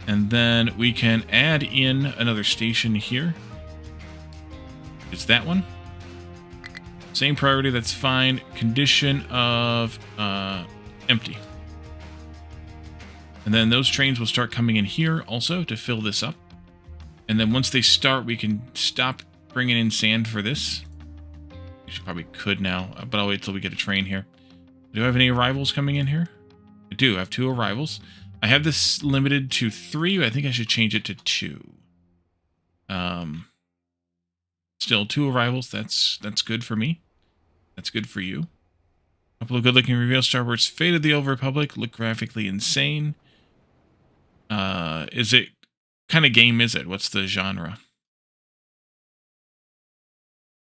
B: And then we can add in another station here. It's that one. Same priority, that's fine. Condition of empty. And then those trains will start coming in here also to fill this up. And then once they start, we can stop bringing in sand for this. We probably could now, but I'll wait till we get a train here. Do I have any arrivals coming in here? I do. I have 2 arrivals. I have this limited to 3. I think I should change it to 2. Still 2 arrivals. That's good for me. That's good for you. A couple of good-looking reveals. Star Wars Fate of the Old Republic. Look graphically insane. Is it... kind of game is it? What's the genre?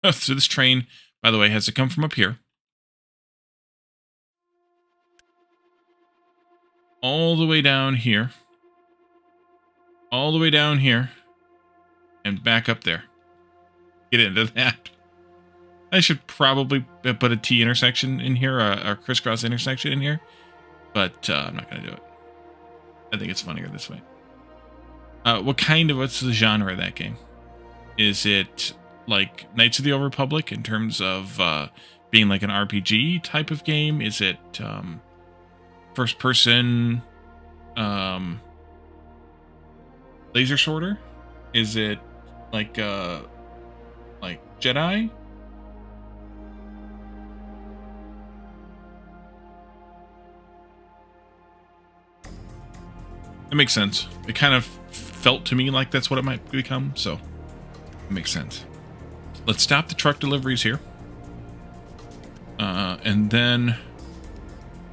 B: Oh, so this train, by the way, has to come from up here. All the way down here. All the way down here. And back up there. Get into that. I should probably put a T intersection in here, a crisscross intersection in here. But I'm not going to do it. I think it's funnier this way. What's the genre of that game? Is it like Knights of the Old Republic in terms of being like an RPG type of game? Is it first person laser sorter? Is it like Jedi? It makes sense. It kind of felt to me like that's what it might become, so it makes sense. Let's stop the truck deliveries here. And then,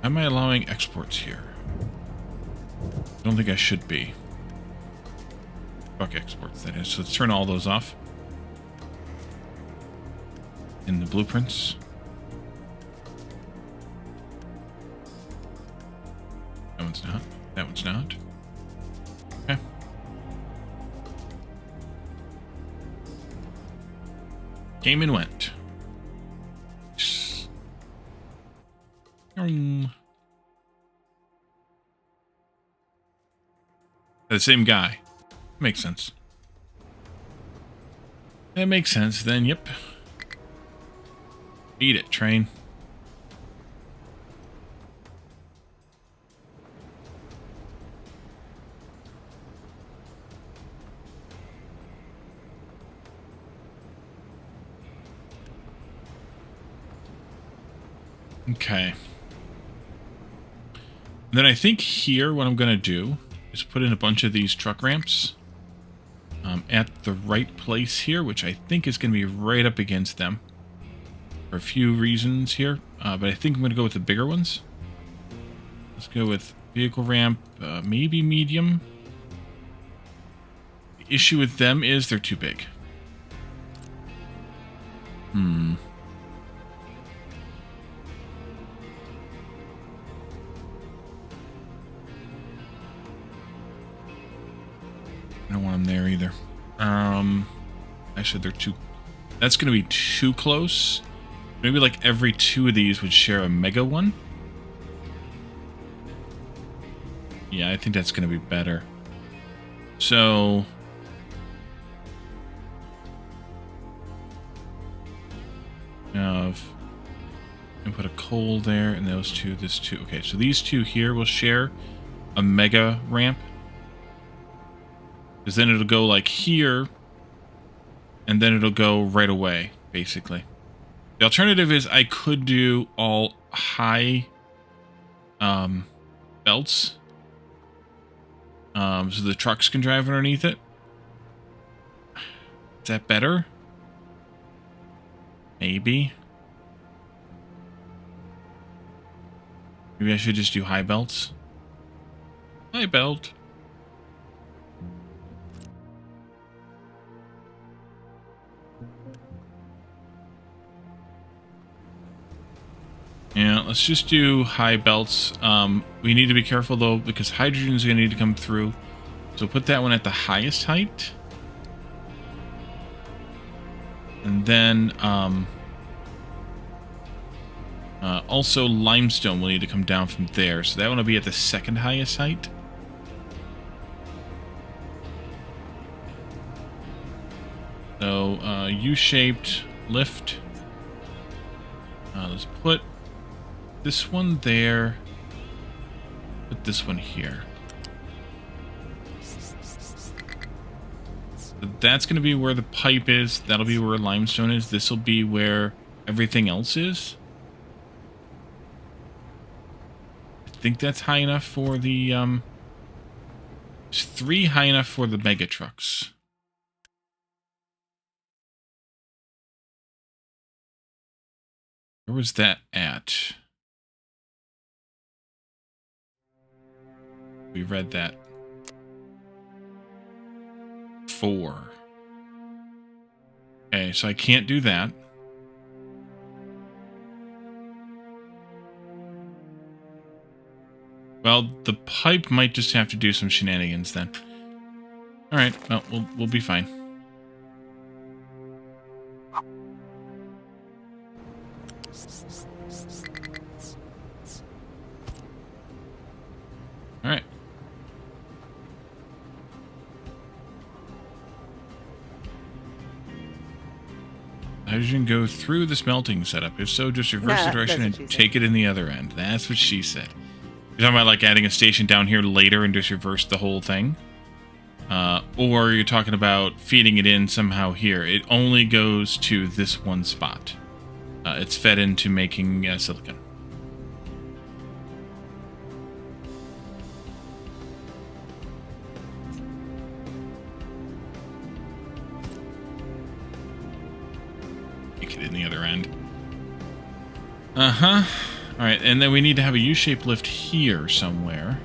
B: am I allowing exports here? I don't think I should be. Truck exports, that is. So let's turn all those off. In the blueprints. That one's not. That one's not. Okay. Came and went. The same guy. Makes sense. That makes sense then, yep. Eat it, train. Okay. And then I think here what I'm going to do is put in a bunch of these truck ramps at the right place here, which I think is going to be right up against them for a few reasons here. But I think I'm going to go with the bigger ones. Let's go with vehicle ramp, maybe medium. The issue with them is they're too big. I don't want them there either. Actually, they're too... That's going to be too close. Maybe like every 2 of these would share a mega one. Yeah, I think that's going to be better. So... and put a coal there, and those 2, this 2. Okay, so these 2 here will share a mega ramp. Because then it'll go like here, and then it'll go right away, basically. The alternative is I could do all high belts, so the trucks can drive underneath it. Is that better? Maybe. Maybe I should just do high belts. High belt. Yeah, let's just do high belts. We need to be careful though, because hydrogen is going to need to come through. So put that one at the highest height. And then also limestone will need to come down from there. So that one will be at the second highest height. So U-shaped lift. Let's put this one there. Put this one here. So that's going to be where the pipe is. That'll be where limestone is. This will be where everything else is. I think that's high enough for the... It's 3 high enough for the mega trucks. Where was that at? We read that. 4. Okay, so I can't do that. Well, the pipe might just have to do some shenanigans then. All right, well, we'll be fine. All right. Hydrogen go through the smelting setup. If so, just reverse the direction and take it in the other end. That's what she said. You're talking about like adding a station down here later and just reverse the whole thing? Or you're talking about feeding it in somehow here. It only goes to this one spot. It's fed into making silicon. Make it in the other end. Uh-huh. Alright, and then we need to have a U-shaped lift here somewhere.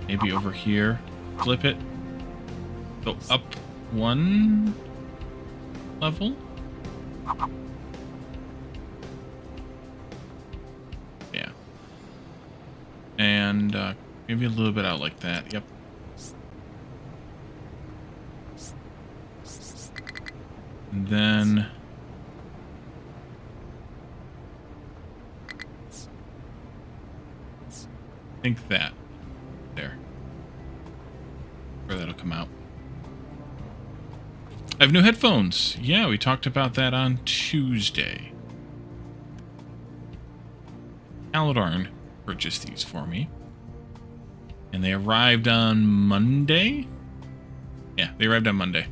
B: Maybe over here. Flip it. Go up 1 level. Yeah. And maybe a little bit out like that. Yep. And then... I think that. There. Where that'll come out. I have new headphones. Yeah, we talked about that on Tuesday. Aladarn purchased these for me. And they arrived on Monday? Yeah, they arrived on Monday.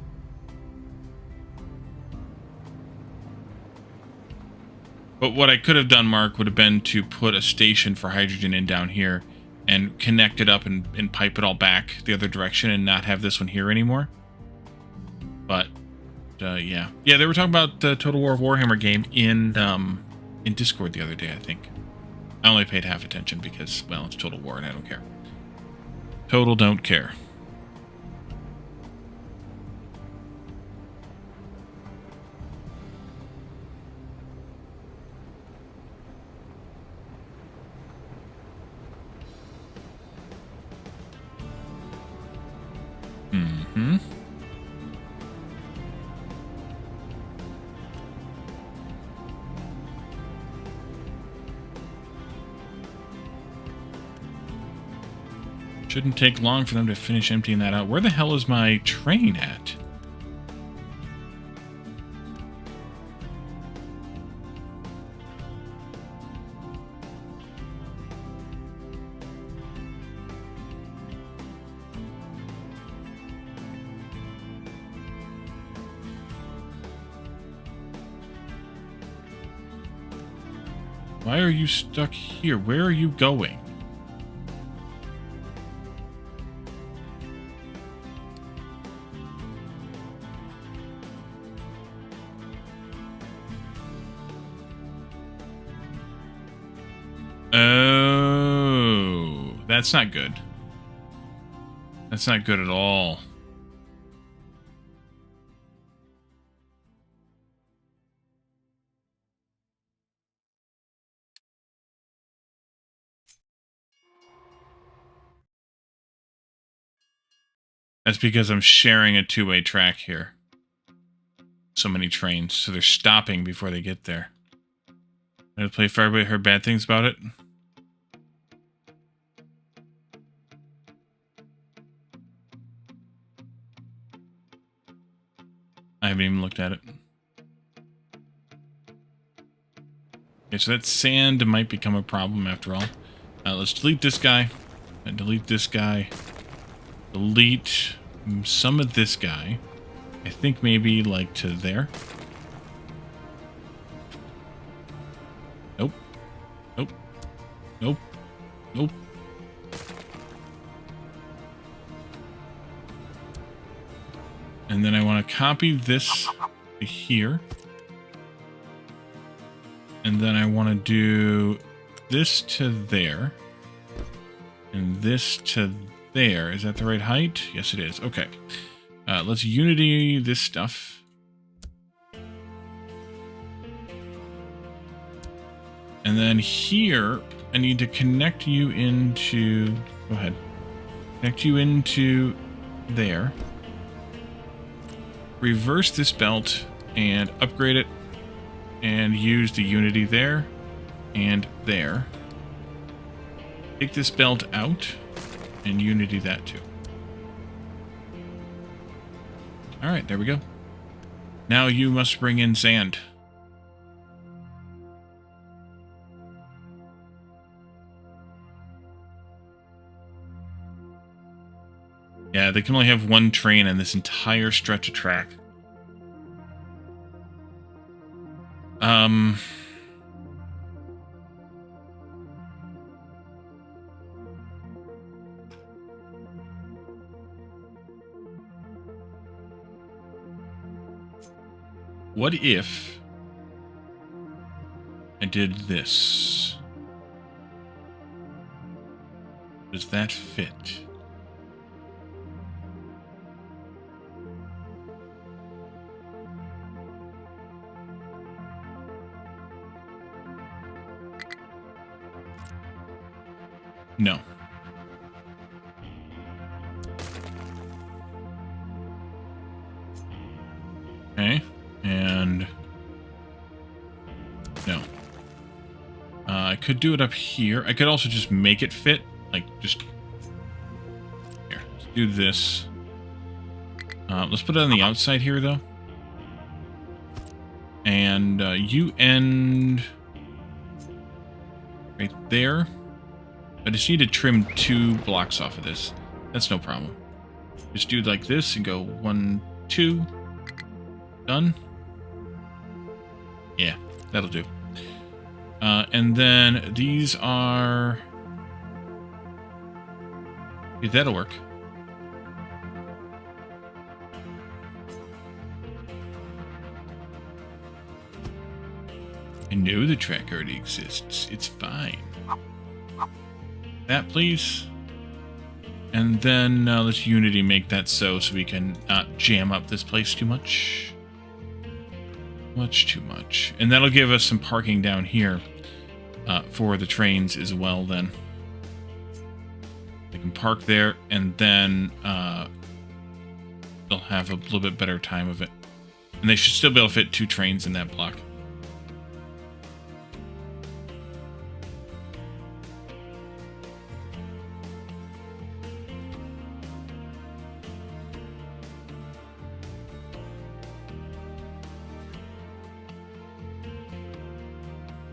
B: But what I could have done, Mark, would have been to put a station for hydrogen in down here and connect it up and pipe it all back the other direction and not have this one here anymore. But, yeah. Yeah, they were talking about the Total War Warhammer game in Discord the other day, I think. I only paid half attention because, well, it's Total War and I don't care. Total don't care. Mm-hmm. Shouldn't take long for them to finish emptying that out. Where the hell is my train at? Why are you stuck here? Where are you going? Oh, that's not good. That's not good at all. That's because I'm sharing a two-way track here. So many trains, so they're stopping before they get there. Did I play for everybody heard bad things about it? I haven't even looked at it. Okay, so that sand might become a problem after all. Let's delete this guy. And delete this guy. Delete some of this guy. I think maybe like to there. Nope. Nope. Nope. Nope. And then I want to copy this to here. And then I want to do this to there. And this to there. Is that the right height? Yes, it is. Okay. Let's unity this stuff. And then here, I need to connect you into... Go ahead. Connect you into there. Reverse this belt and upgrade it. And use the unity there and there. Take this belt out and unity that too. Alright, there we go. Now you must bring in sand. Yeah, they can only have one train in this entire stretch of track. What if I did this? Does that fit? No. Okay. And no. I could do it up here. I could also just make it fit. Like, just... Here. Let's do this. Let's put it on the outside here, though. And you end... right there. I just need to trim 2 blocks off of this. That's no problem. Just do like this and go 1, 2. Done. Yeah, that'll do. And then these are... Yeah, that'll work. I know the track already exists. It's fine. That, please. And then let's Unity make that so we can not jam up this place too much. Much too much. And that'll give us some parking down here for the trains as well then. They can park there and then they'll have a little bit better time of it. And they should still be able to fit 2 trains in that block.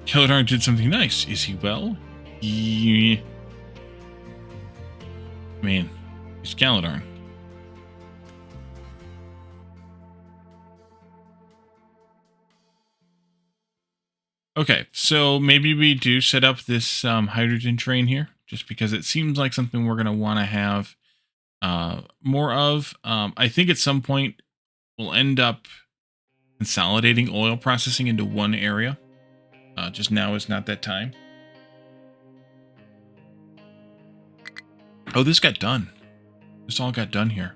B: Caladar did something nice. Is he well? Yeah. I mean, he's Caladar. Okay, so maybe we do set up this hydrogen train here, just because it seems like something we're going to want to have more of. I think at some point we'll end up consolidating oil processing into one area. Just now is not that time. Oh, this got done. This all got done here.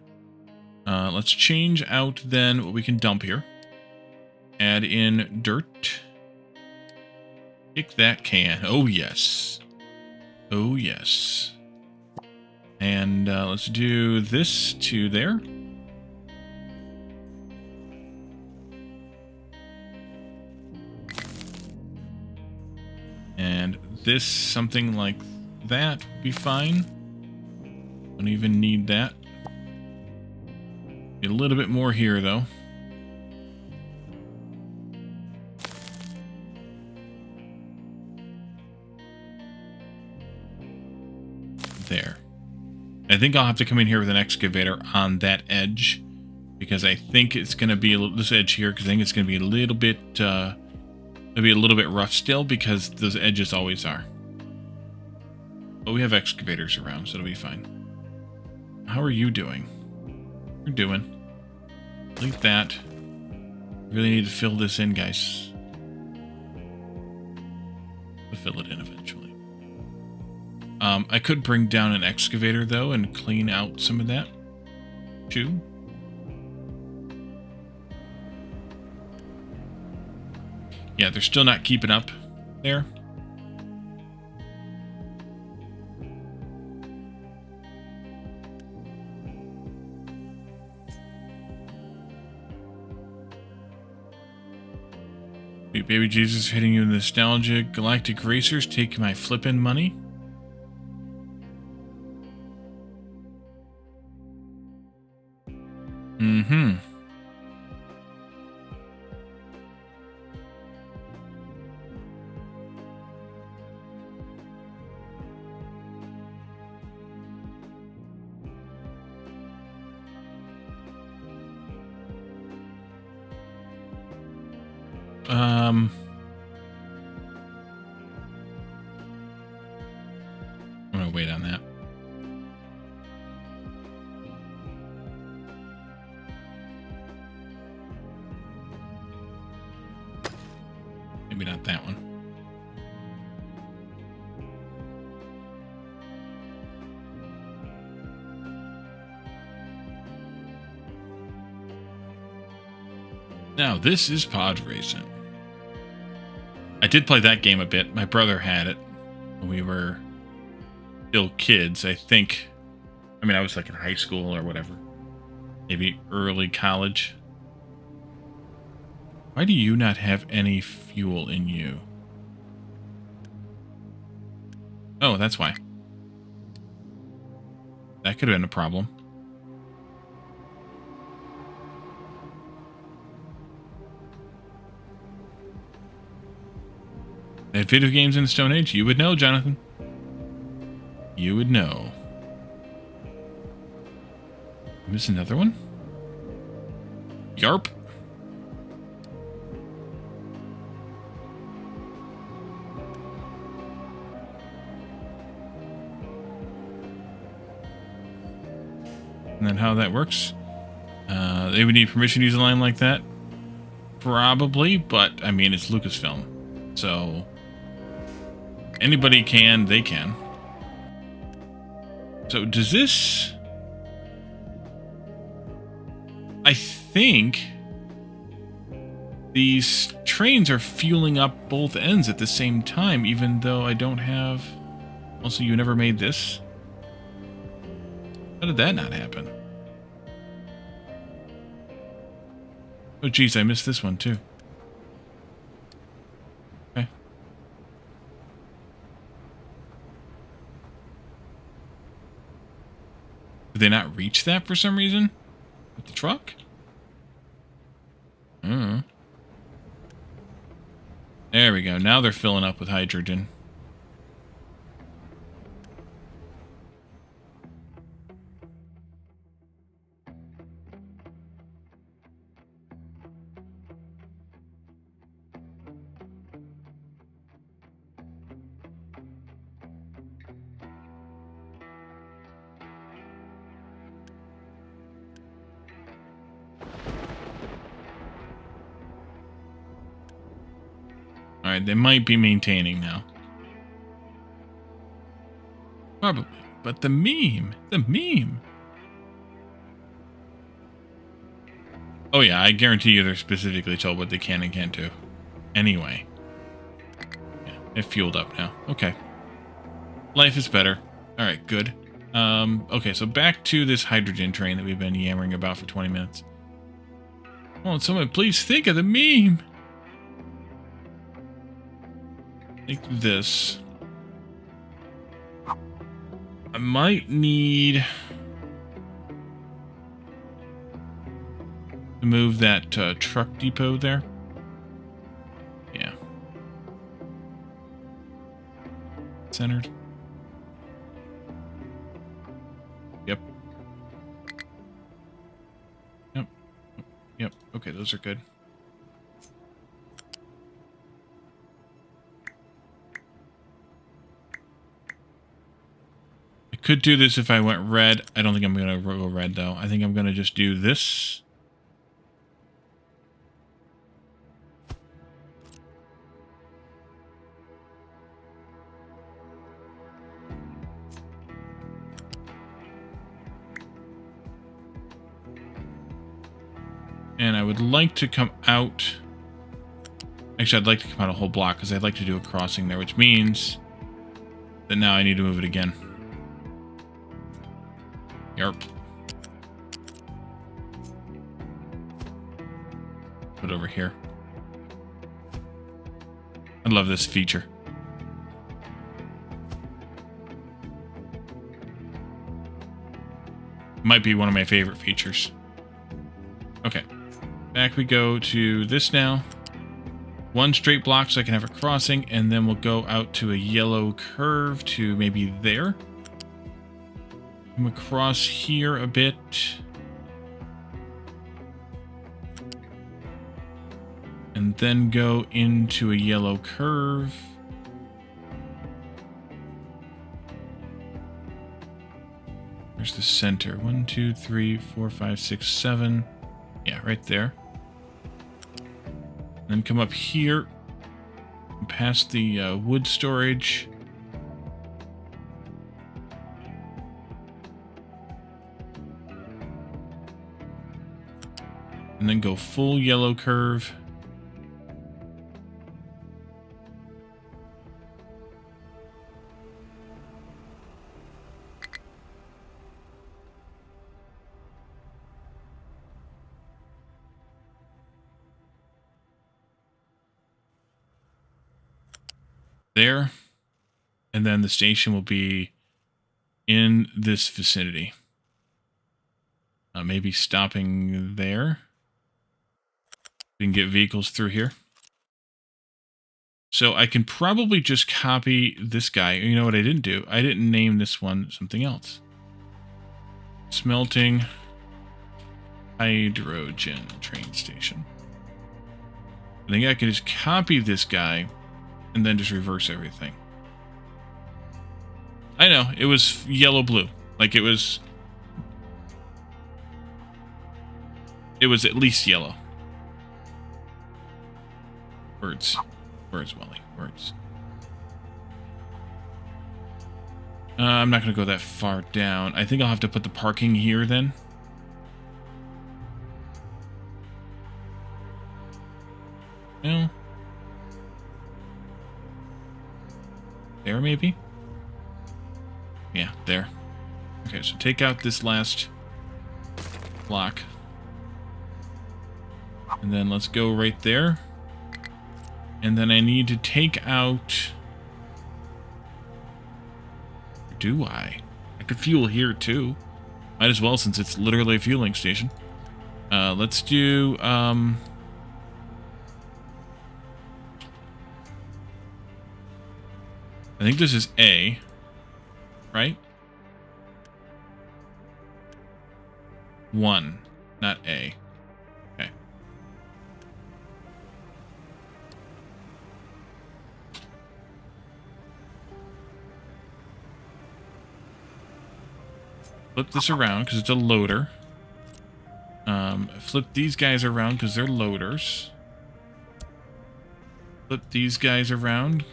B: Let's change out then what we can dump here. Add in dirt. Kick that can. Oh, yes. Oh, yes. And let's do this to there. And this, something like that would be fine. Don't even need that. Get a little bit more here, though. There. I think I'll have to come in here with an excavator on that edge, because I think it's going to be this edge here, because I think it's going to be a little bit rough still, because those edges always are. But we have excavators around, so it'll be fine. How are you doing? You're doing. Delete that. Really need to fill this in, guys. We'll fill it in eventually. I could bring down an excavator, though, and clean out some of that, too. Yeah, they're still not keeping up there. Baby Jesus hitting you with nostalgia. Galactic Racers, take my flippin' money. Mm-hmm. I'm gonna wait on that. Maybe not that one. Now, this is pod racing. I did play that game a bit. My brother had it when we were still kids, I think. I mean, I was like in high school or whatever. Maybe early college. Why do you not have any fuel in you? Oh, that's why. That could have been a problem. They had video games in the Stone Age. You would know, Jonathan. You would know. Miss another one? Yarp. And then how that works? They would need permission to use a line like that? Probably, but I mean, it's Lucasfilm. So anybody can, they can. So does this... I think these trains are fueling up both ends at the same time, even though I don't have... Also, you never made this? How did that not happen? Oh, geez, I missed this one, too. Okay. Did they not reach that for some reason? With the truck? There we go. Now they're filling up with hydrogen. Alright, they might be maintaining now. Probably. But the meme. The meme. Oh yeah, I guarantee you they're specifically told what they can and can't do. Anyway. Yeah, it fueled up now. Okay. Life is better. Alright, good. Okay, so back to this hydrogen train that we've been yammering about for 20 minutes. Oh, someone please think of the meme! Like this. I might need to move that truck depot there. Yeah. Centered. Yep. Yep. Yep. Okay, those are good. I could do this if I went red. I don't think I'm going to go red, though. I think I'm going to just do this. And I would like to come out... Actually, I'd like to come out a whole block, because I'd like to do a crossing there, which means that now I need to move it again. Yarp. Put it over here. I love this feature. Might be one of my favorite features. Okay. Back we go to this now. One straight block so I can have a crossing, and then we'll go out to a yellow curve to maybe there. Come across here a bit. And then go into a yellow curve. Where's the center? 1, 2, 3, 4, 5, 6, 7. Yeah, right there. Then come up here, past the wood storage. And then go full yellow curve. There, and then the station will be in this vicinity. Maybe stopping there. We can get vehicles through here. So I can probably just copy this guy. You know what I didn't do? I didn't name this one something else. Smelting hydrogen train station. I think I can just copy this guy and then just reverse everything. I know, it was yellow-blue. Like, it was at least yellow. Words. Words, Wally. Words. I'm not going to go that far down. I think I'll have to put the parking here, then. No. There, maybe? Yeah, there. Okay, so take out this last block. And then let's go right there. And then I need to take out... Or do I? I could fuel here, too. Might as well, since it's literally a fueling station. Let's do... I think this is A, right? 1, not A. Okay. Flip this around because it's a loader. Flip these guys around because they're loaders. Flip these guys around.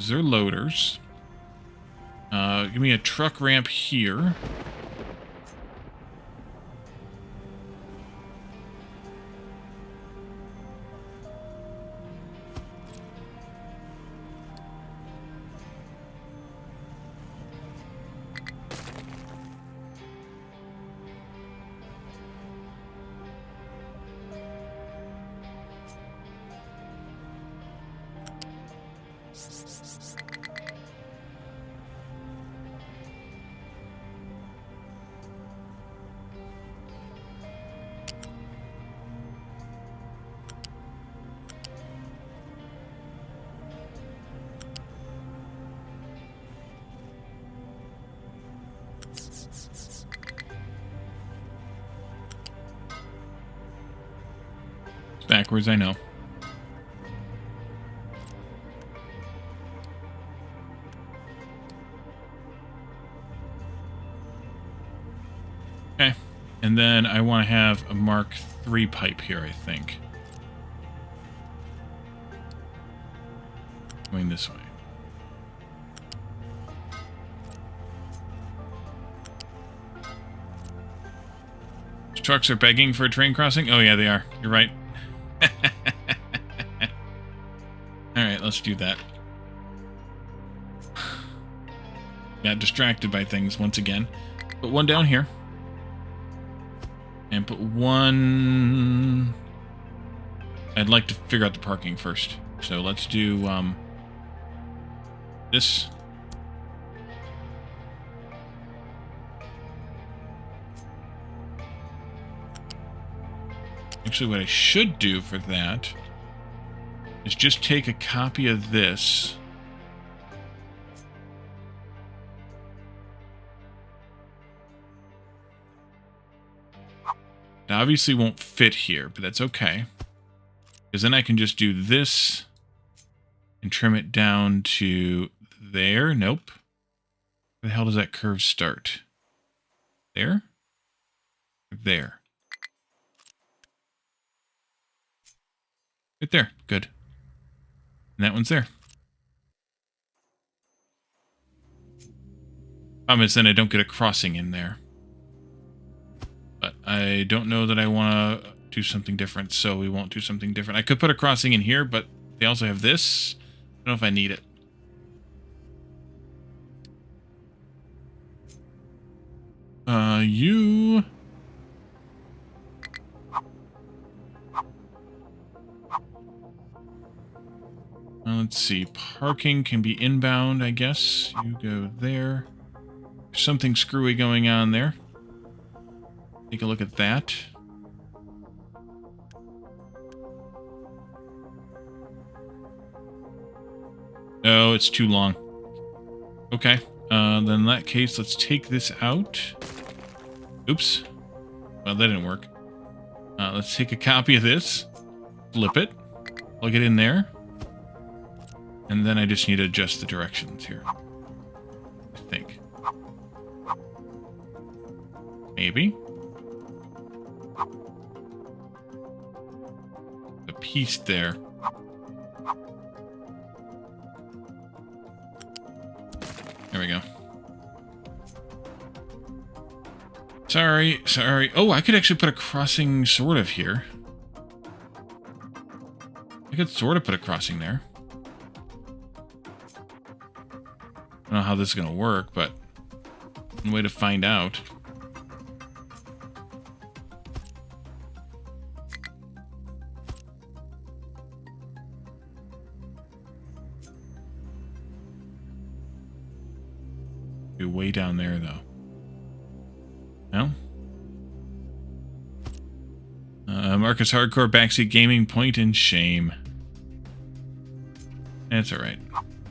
B: They're loaders. Give me a truck ramp here. It's backwards, I know. Okay. And then I want to have a Mark III pipe here, I think. Going this way. Trucks are begging for a train crossing? Oh yeah, they are. You're right. Alright, let's do that. Got distracted by things once again. Put one down here. And put one... I'd like to figure out the parking first. So let's do this. Actually, what I should do for that is just take a copy of this. It obviously won't fit here, but that's okay. Because then I can just do this and trim it down to there. Nope. Where the hell does that curve start? There? There. Right there. Good. And that one's there. Problem is then I don't get a crossing in there. But I don't know that I want to do something different, so we won't do something different. I could put a crossing in here, but they also have this. I don't know if I need it. You... let's see. Parking can be inbound, I guess. You go there. There's something screwy going on there. Take a look at that. Oh, it's too long. Okay. Then in that case, let's take this out. Oops. Well, that didn't work. Let's take a copy of this. Flip it. Plug it in there. And then I just need to adjust the directions here. I think. Maybe. A piece there. There we go. Sorry. Oh, I could actually put a crossing sort of here. I could sort of put a crossing there. I don't know how this is going to work, but one way to find out. Be way down there, though. No? Marcus Hardcore Backseat Gaming, point and shame. That's alright.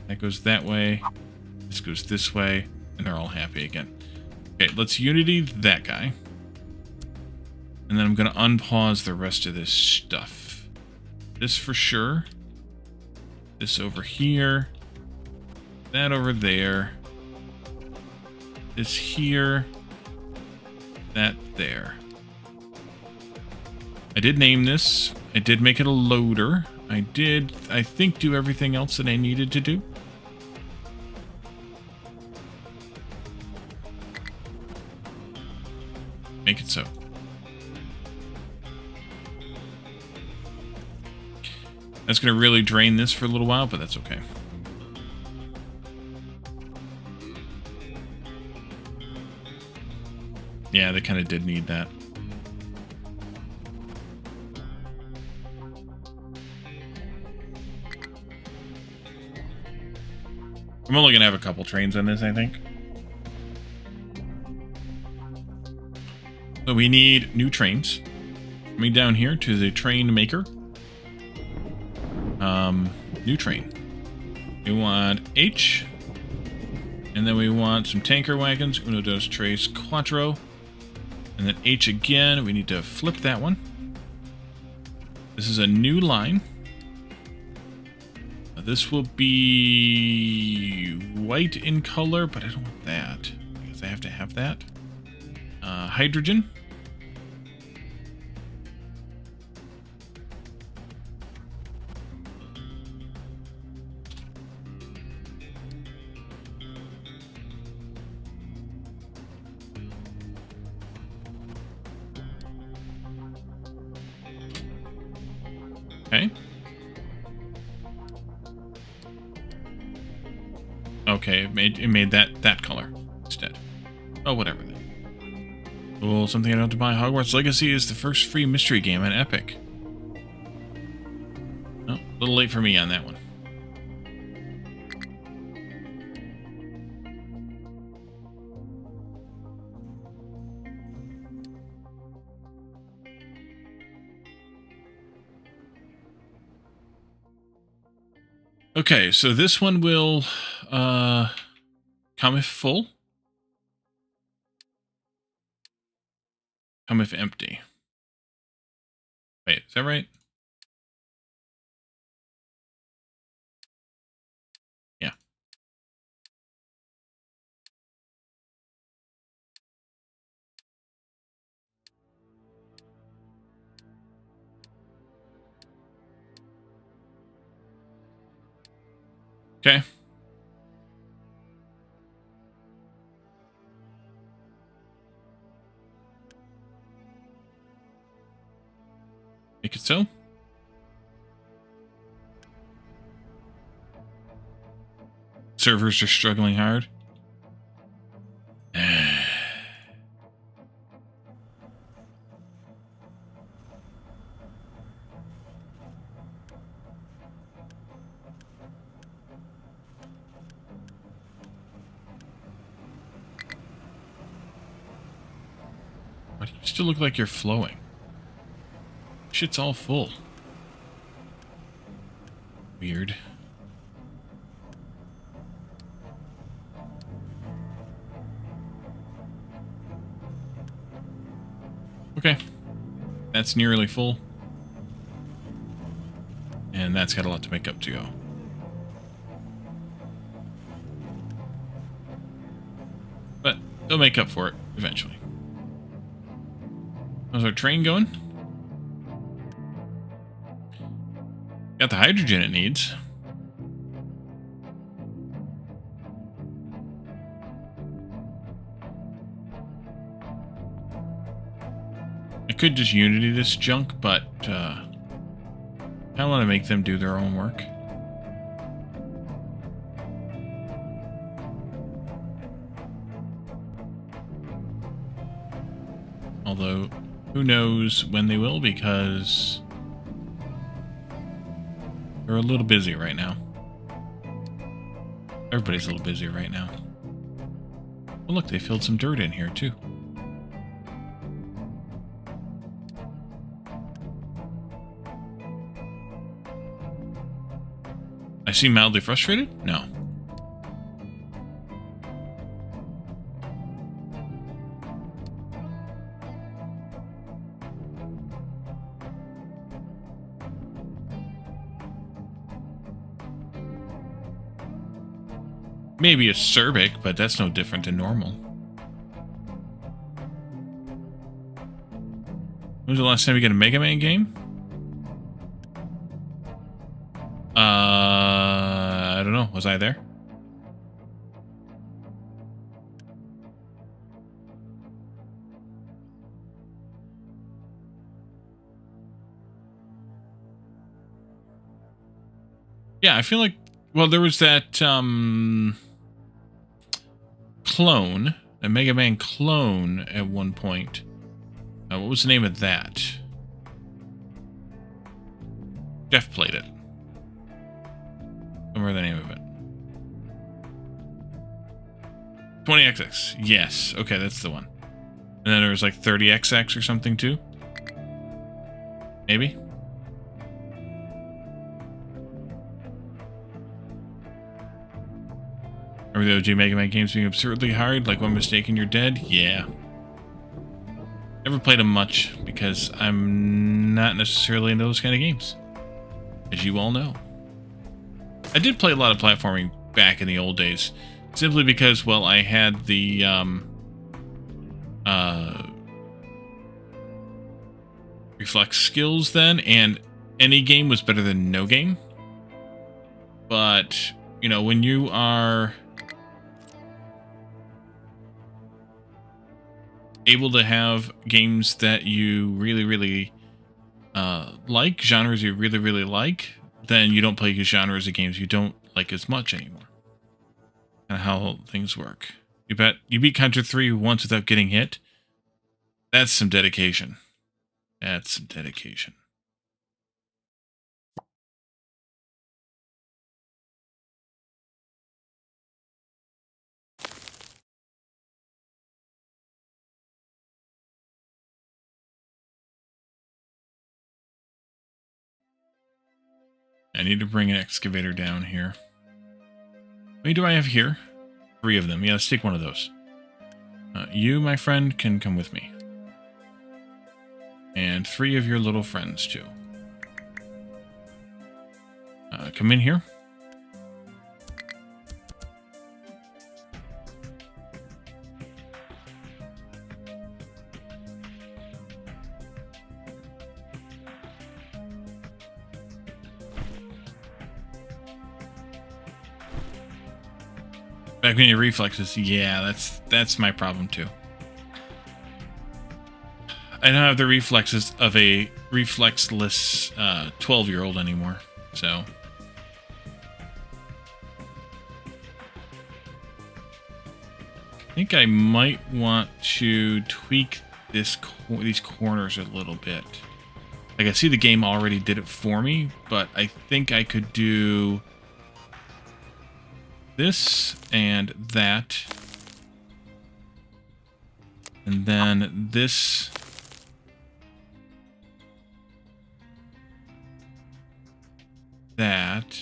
B: That goes that way. This goes this way. And they're all happy again. Okay, let's Unity that guy. And then I'm going to unpause the rest of this stuff. This for sure. This over here. That over there. This here. That there. I did name this. I did make it a loader. I did, I think, do everything else that I needed to do. Make it so. That's going to really drain this for a little while, but that's okay. Yeah, they kind of did need that. I'm only going to have a couple trains on this, I think. So we need new trains. Coming down here to the train maker. New train. We want H. And then we want some tanker wagons. Uno, dos, tres, cuatro. And then H again. We need to flip that one. This is a new line. This will be white in color, but I don't want that because I have to have that. Hydrogen. Okay. Okay, it made that color instead. Oh, whatever then. Well, something I don't have to buy. Hogwarts Legacy is the first free mystery game on Epic. Oh, a little late for me on that one. Okay, so this one will come if full. Come if empty. Wait, is that right? Yeah. Okay. Make it so. Servers are struggling hard. Why do you still look like you're flowing? Shit's all full. Weird. Okay. That's nearly full. And that's got a lot to make up to go. But they'll make up for it eventually. How's our train going? Got the hydrogen it needs. I could just Unity this junk, but I don't want to make them do their own work. Although, who knows when they will, because they're a little busy right now. Everybody's a little busy right now. Well, look, they filled some dirt in here, too. I seem mildly frustrated? No. Maybe acerbic, but that's no different than normal. When was the last time we got a Mega Man game? I don't know. Was I there? Yeah, I feel like, well, there was that clone, a Mega Man clone at one point. What was the name of that? Jeff played it. I don't remember the name of it. 20XX. Yes. Okay, that's the one. And then there was like 30XX or something too. Maybe. Remember the OG Mega Man games being absurdly hard? Like One Mistake and You're Dead? Yeah. Never played them much because I'm not necessarily into those kind of games, as you all know. I did play a lot of platforming back in the old days, simply because, well, I had the reflex skills then, and any game was better than no game. But, you know, when you are able to have games that you really like, genres you really like, then you don't play genres of games you don't like as much anymore. And how things work. You bet you beat Contra 3 once without getting hit. That's some dedication. That's some dedication. I need to bring an excavator down here. How many do I have here? 3 of them. Yeah, let's take one of those. You, my friend, can come with me. And 3 of your little friends, too. Come in here. Back when your reflexes, yeah, that's my problem too. I don't have the reflexes of a reflexless 12-year-old anymore, so. I think I might want to tweak these corners a little bit. Like, I see the game already did it for me, but I think I could do this and that, and then this, that,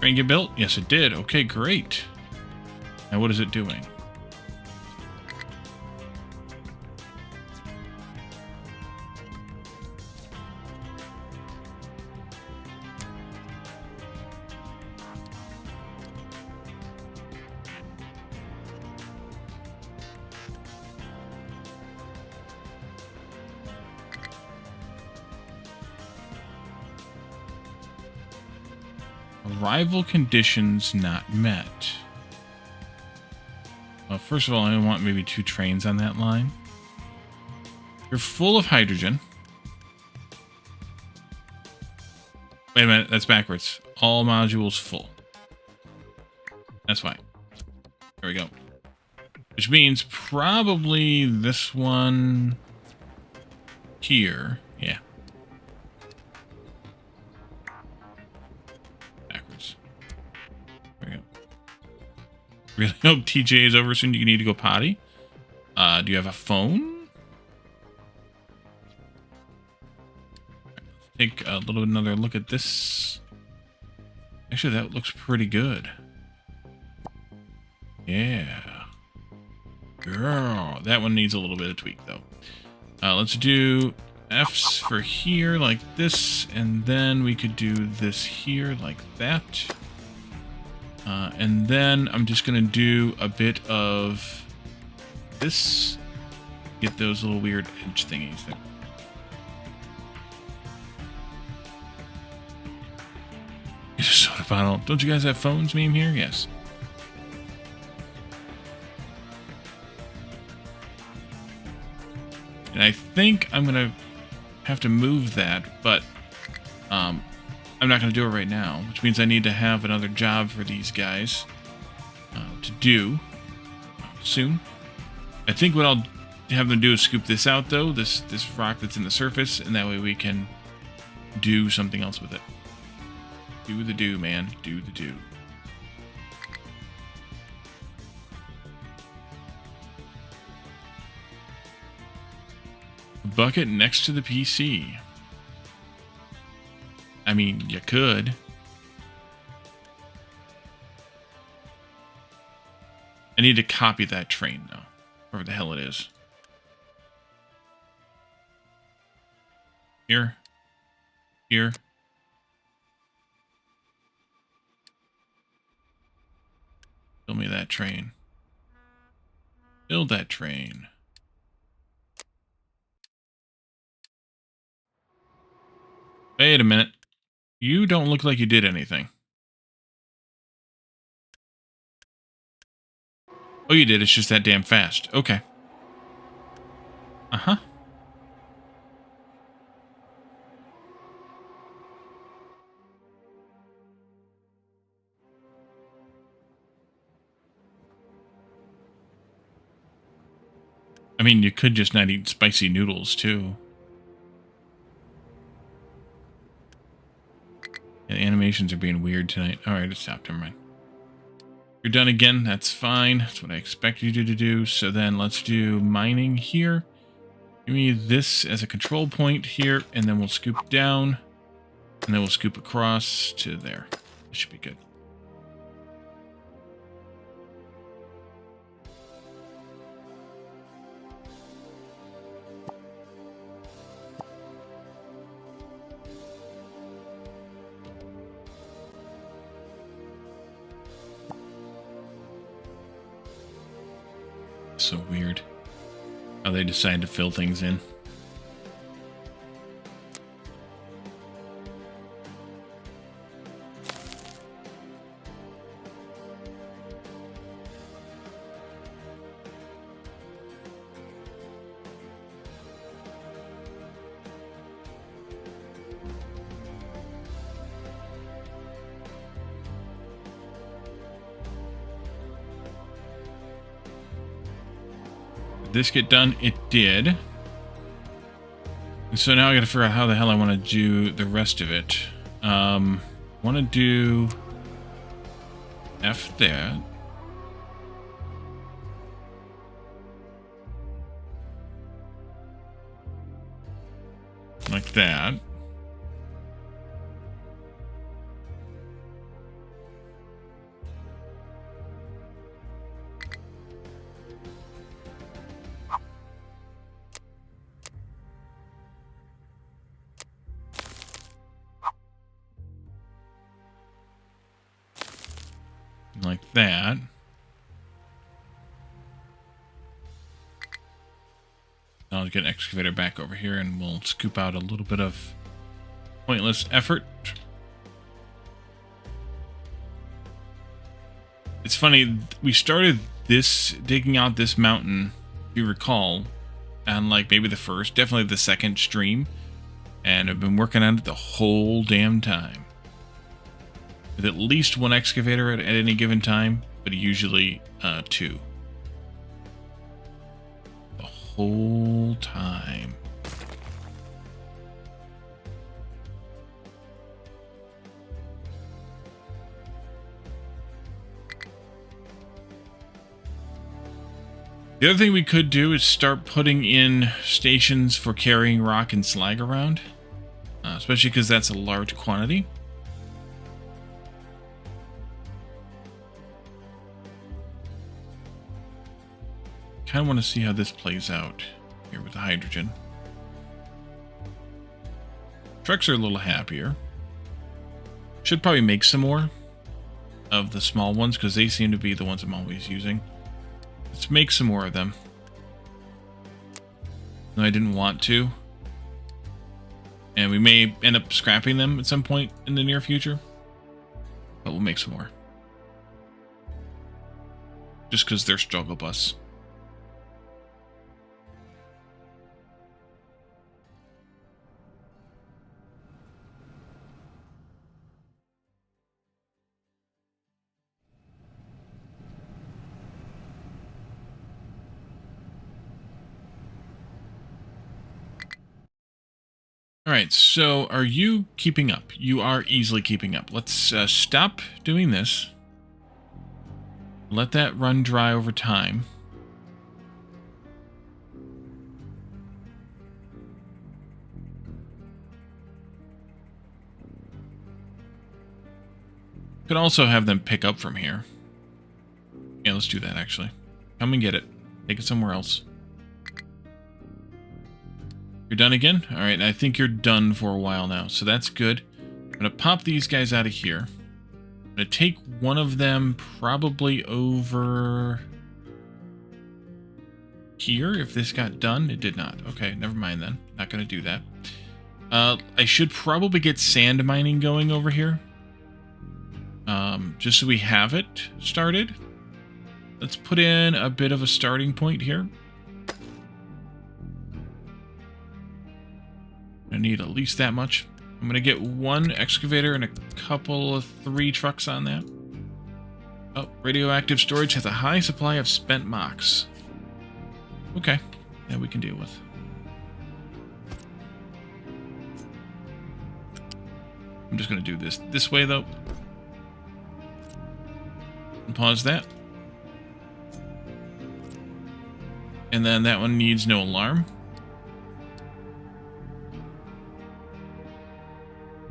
B: Train get built? Yes, it did. Okay, great. Now what is it doing? Arrival conditions not met. Well, first of all, I want maybe 2 trains on that line. You're full of hydrogen. Wait a minute, that's backwards. All modules full. That's fine. There we go. Which means probably this one here. Yeah. Backwards. There we go. Really hope TJ is over soon. You need to go potty. Do you have a phone? Let's take a little another look at this. Actually, that looks pretty good. Yeah. Girl. That one needs a little bit of tweak, though. Let's do F's for here like this, and then we could do this here like that. And then I'm just going to do a bit of this. Get those little weird edge thingies there. Get a soda bottle. Don't you guys have phones meme here? Yes. And I think I'm going to have to move that, but I'm not going to do it right now, which means I need to have another job for these guys to do soon. I think what I'll have them do is scoop this out, though, this rock that's in the surface, and that way we can do something else with it. Do the do, man. Do the do. Bucket next to the PC. I mean, you could. I need to copy that train, though. Wherever the hell it is. Here. Here. Build me that train. Build that train. Wait a minute. You don't look like you did anything. Oh, you did. It's just that damn fast. Okay. Uh-huh. I mean, you could just not eat spicy noodles, too. Yeah, the animations are being weird tonight. Alright, it stopped. Never mind. You're done again. That's fine. That's what I expect you to do. So then let's do mining here. Give me this as a control point here, and then we'll scoop down, and then we'll scoop across to there. This should be good. So weird how they decide to fill things in. Did this get done? It did. And so now I gotta figure out how the hell I want to do the rest of it. I want to do F that. Like that. Like that. I'll get an excavator back over here and we'll scoop out a little bit of pointless effort. It's funny, we started this, digging out this mountain, if you recall, on like maybe the first, definitely the second stream, and I've been working on it the whole damn time. With at least one excavator at any given time, but usually two. whole time. The other thing we could do is start putting in stations for carrying rock and slag around, especially because that's a large quantity. Kind of want to see how this plays out here with the hydrogen. Trucks are a little happier. Should probably make some more of the small ones because they seem to be the ones I'm always using. Let's make some more of them. No, I didn't want to. And we may end up scrapping them at some point in the near future. But we'll make some more. Just because they're struggle bus. All right, so are you keeping up? You are easily keeping up. Let's stop doing this. Let that run dry over time. Could also have them pick up from here. Yeah, let's do that actually. Come and get it. Take it somewhere else. You're done again? Alright, I think you're done for a while now, so that's good. I'm going to pop these guys out of here. I'm going to take one of them probably over here, if this got done. It did not. Okay, never mind then. Not going to do that. I should probably get sand mining going over here. Just so we have it started. Let's put in a bit of a starting point here. I need at least that much. I'm going to get one excavator and a couple of 3 trucks on that. Oh, radioactive storage has a high supply of spent mocks. Okay, yeah, we can deal with. I'm just going to do this way, though. And pause that. And then that one needs no alarm.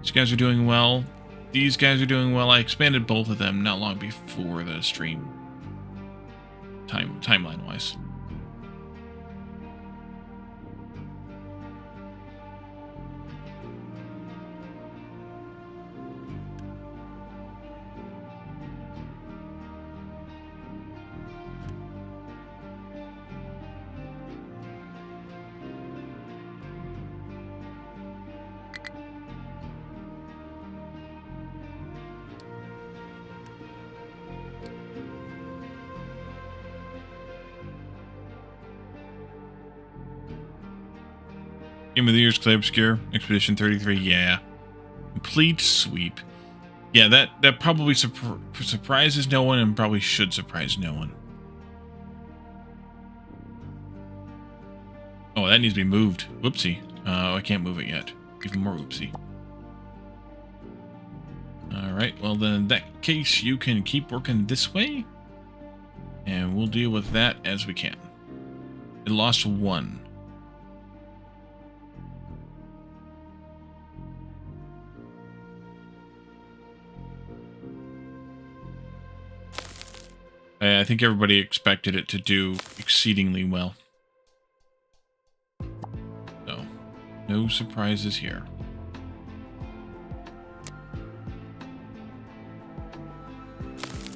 B: These guys are doing well. These guys are doing well. I expanded both of them not long before the stream. Timeline-wise. Game of the Year's Clay Obscure, Expedition 33, yeah. Complete sweep. Yeah, that probably surprises no one and probably should surprise no one. Oh, that needs to be moved. Whoopsie. I can't move it yet. Even more whoopsie. Alright, well then in that case, you can keep working this way. And we'll deal with that as we can. It lost 1. I think everybody expected it to do exceedingly well. So, no surprises here.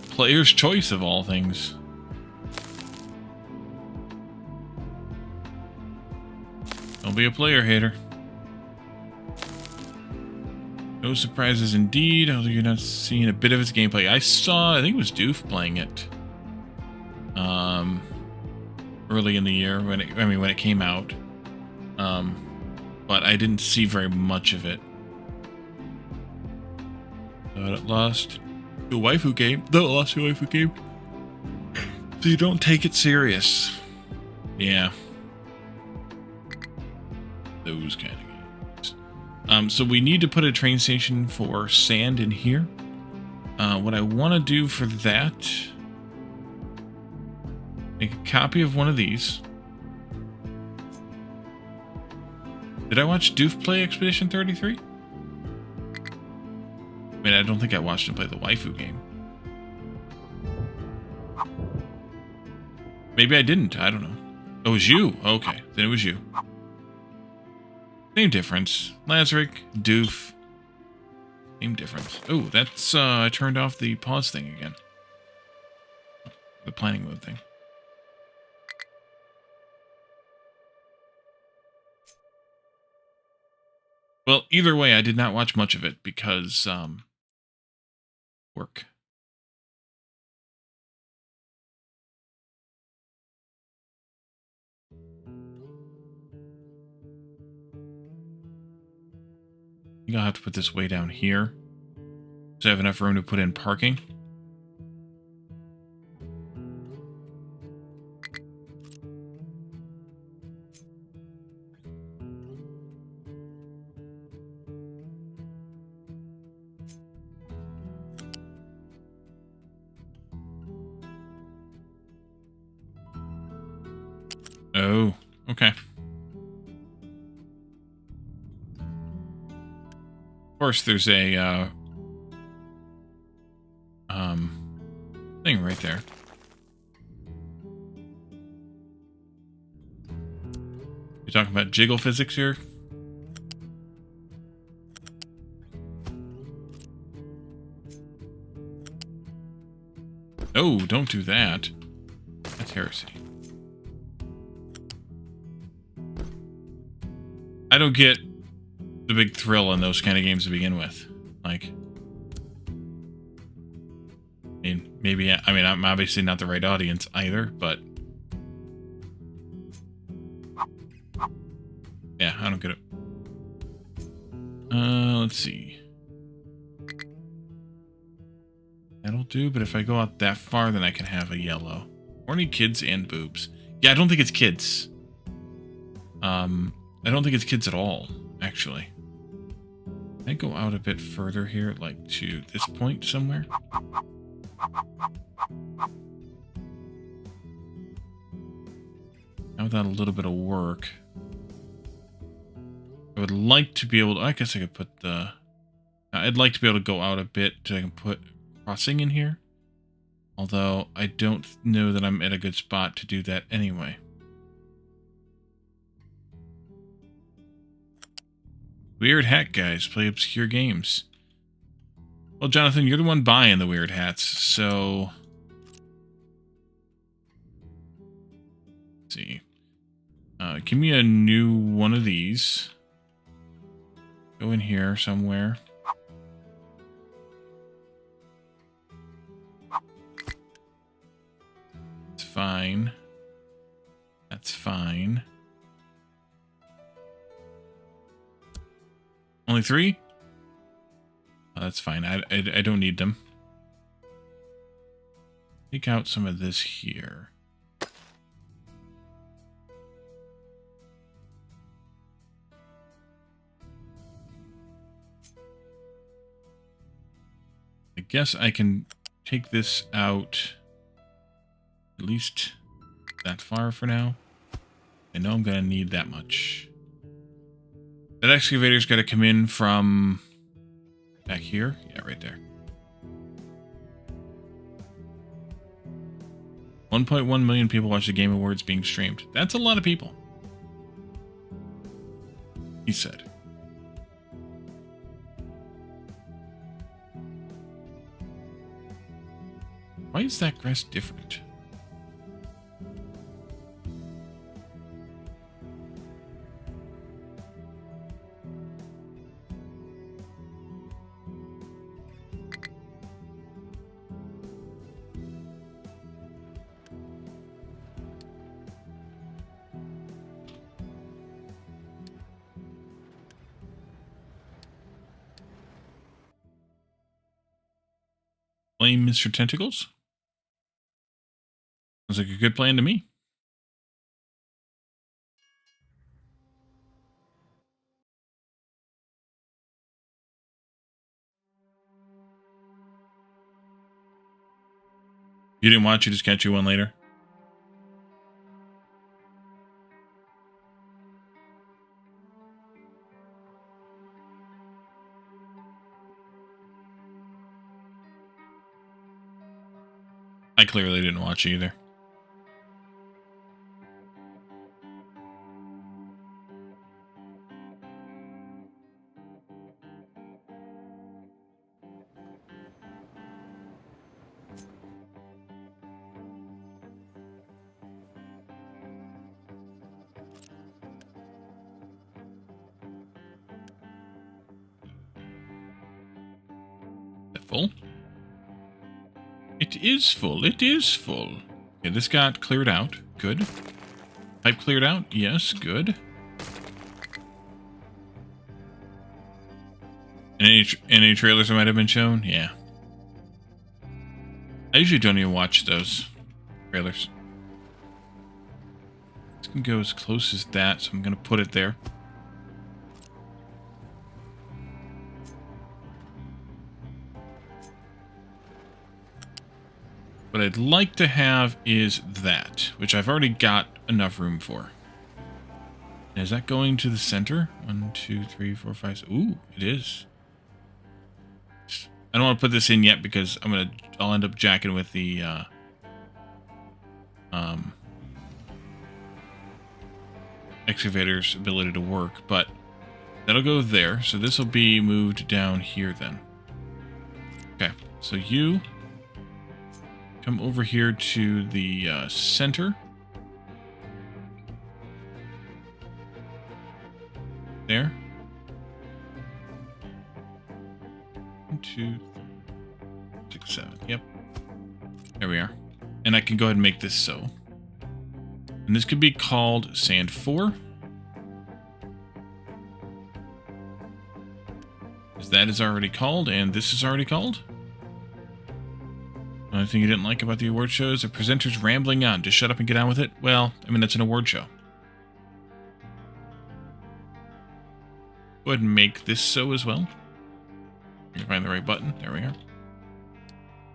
B: Player's choice of all things. Don't be a player hater. No surprises indeed, although you're not seeing a bit of its gameplay. I think it was Doof playing it. Early in the year when it came out. But I didn't see very much of it. But it lost to a waifu game. Though it lost to a waifu game. So you don't take it serious. Yeah. those kind of games. So we need to put a train station for sand in here. What I want to do for that, make a copy of one of these. Did I watch Doof play Expedition 33? I mean, I don't think I watched him play the waifu game. Maybe I didn't. I don't know. Oh, it was you. Okay, then it was you. Same difference. Lazaric, Doof. Same difference. Oh, that's, I turned off the pause thing again. The planning mode thing. Well, either way, I did not watch much of it because, work. I think I'll have to put this way down here, so I have enough room to put in parking. Oh, okay. Of course, there's a thing right there. You talking about jiggle physics here? Oh, don't do that. That's heresy. I don't get the big thrill in those kind of games to begin with. Like, I mean, maybe, I mean, I'm obviously not the right audience either, but yeah, I don't get it. Let's see. That'll do, but if I go out that far, then I can have a yellow. Horny kids and boobs. Yeah, I don't think it's kids. I don't think it's kids at all, actually. Can I go out a bit further here, like to this point somewhere? Now without a little bit of work. I would like to be able to, I guess I could put the, I'd like to be able to go out a bit so I can put crossing in here. Although I don't know that I'm at a good spot to do that anyway. Weird hat guys play obscure games. Well, Jonathan, you're the one buying the weird hats, so let's see. Give me a new one of these. Go in here somewhere. It's fine. That's fine. Only 3? Oh, that's fine. I don't need them. Take out some of this here. I guess I can take this out at least that far for now. I know I'm going to need that much. That excavator's got to come in from back here. Yeah, right there. 1.1 million people watch the Game Awards being streamed. That's a lot of people. He said. Why is that grass different? Blame Mr. Tentacles? Sounds like a good plan to me. You didn't watch it, just catch you one later? I clearly didn't watch either. Is that full? It is full. It is full. Okay, this got cleared out. Good. Pipe cleared out? Yes, good. Any trailers that might have been shown? Yeah. I usually don't even watch those trailers. This can go as close as that, so I'm going to put it there. What I'd like to have is that, which I've already got enough room for. Is that going to the center? 1, 2, 3, 4, 5. Ooh, it is. I don't want to put this in yet because I'll end up jacking with the excavator's ability to work, but that'll go there. So this will be moved down here then. Okay, so you come over here to the center. There. 1, 2, 6, 7. Yep. There we are. And I can go ahead and make this so. And this could be called Sand 4. Because that is already called, and this is already called. Another thing you didn't like about the award show is the presenters rambling on. Just shut up and get on with it? Well, I mean, that's an award show. Go ahead and make this so as well. You find the right button. There we are.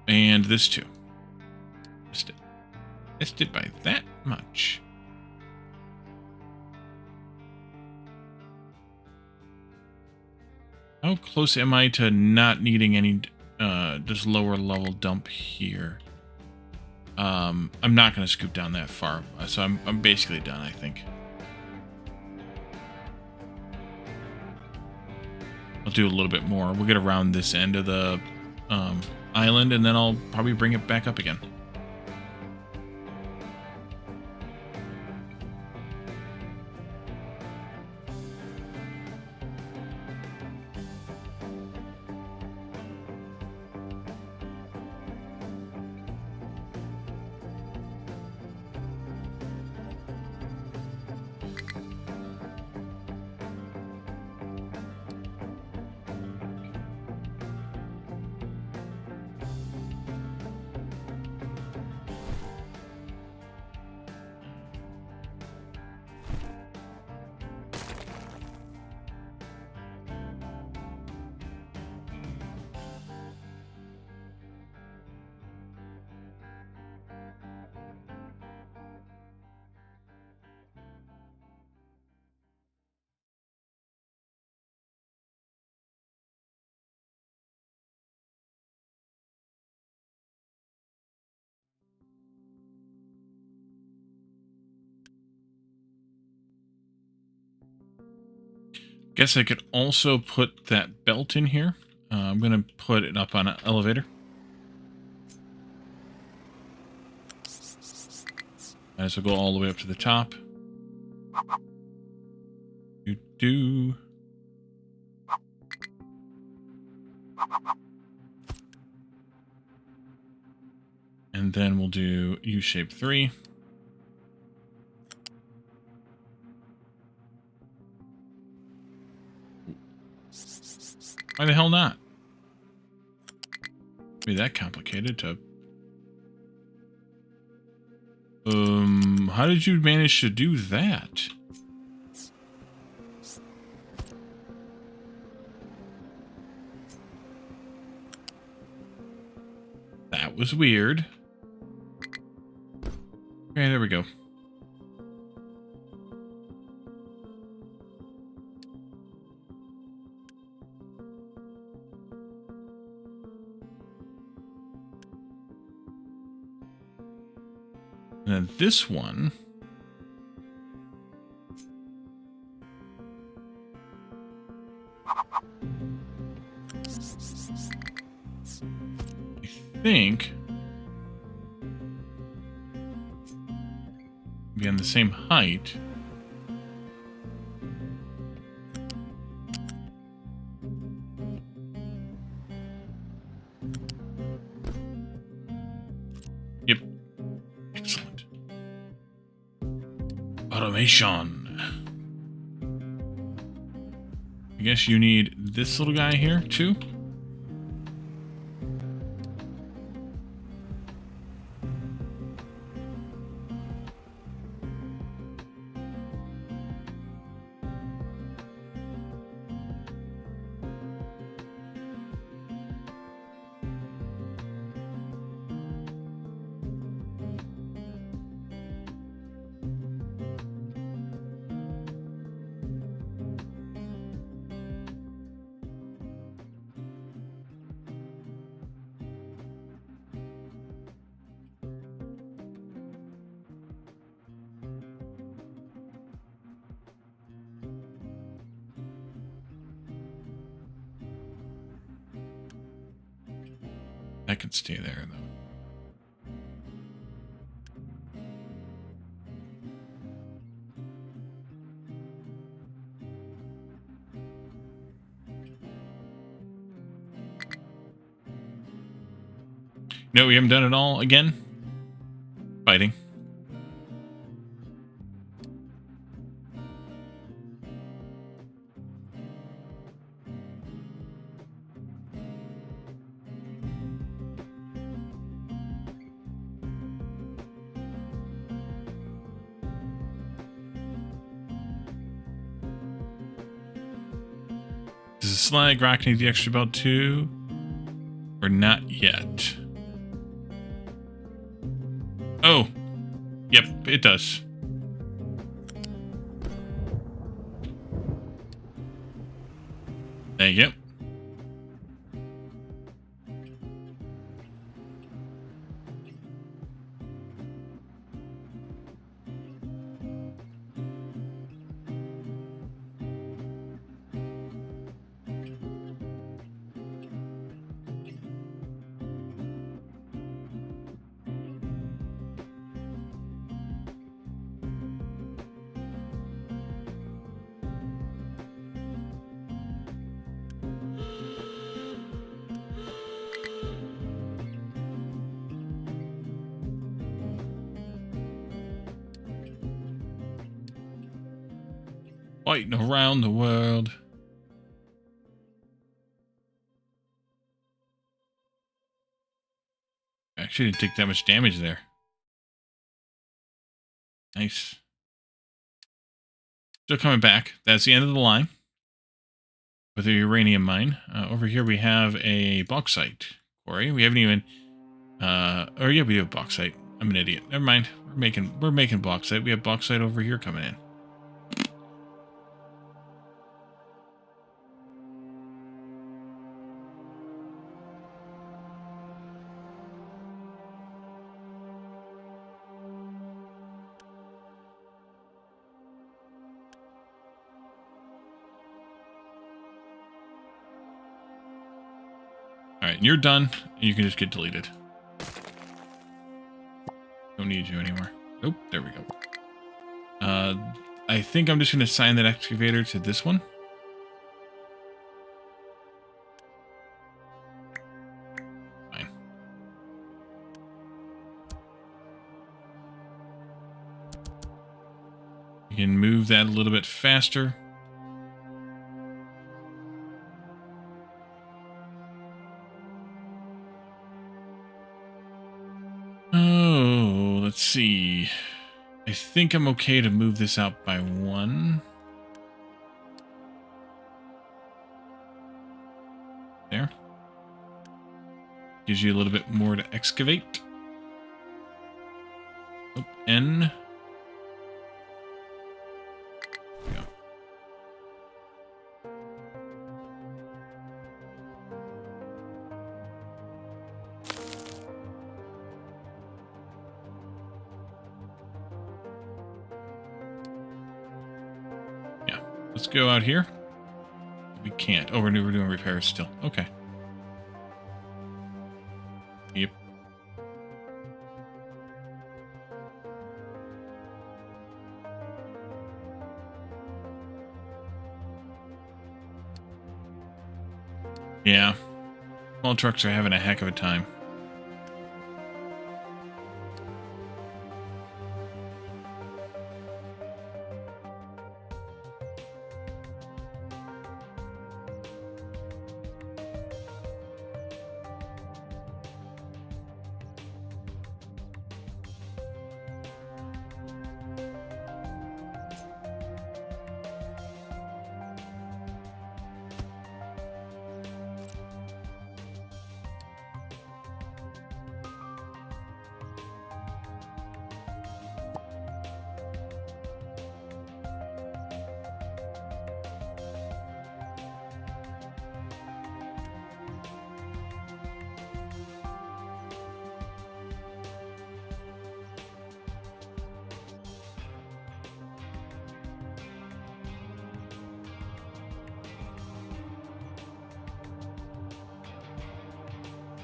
B: And this too. Missed it. Missed it by that much. How close am I to not needing any this lower level dump here? I'm not going to scoop down that far, so I'm basically done, I think. I'll do a little bit more. We'll get around this end of the island, and then I'll probably bring it back up again. Guess I could also put that belt in here. I'm going to put it up on an elevator. Might as well go all the way up to the top. Do. And then we'll do U-shape 3. Why the hell not? Be that complicated to... how did you manage to do that? That was weird. Okay, there we go. And then this one. I think be on the same height. Yep. Excellent. Automation. I guess you need this little guy here, too. That can stay there, though. No, we haven't done it all again. Fighting. Does the slag rock need the extra belt too? Or not yet? Oh. Yep, it does. There you go. Fighting around the world. Actually didn't take that much damage there. Nice. Still coming back. That's the end of the line. With the uranium mine. Over here we have a bauxite quarry. We haven't even... or yeah, we do have bauxite. I'm an idiot. Never mind. We're making bauxite. We have bauxite over here coming in. Alright, you're done. You can just get deleted. Don't need you anymore. Oh, there we go. I think I'm just going to assign that excavator to this one. Fine. You can move that a little bit faster. Oh, let's see. I think I'm okay to move this out by one. There. Gives you a little bit more to excavate. Oh, N. Yeah. Yeah. Let's go out here. We can't. Oh, we're doing repairs still. Okay. Yep. Yeah. Small trucks are having a heck of a time.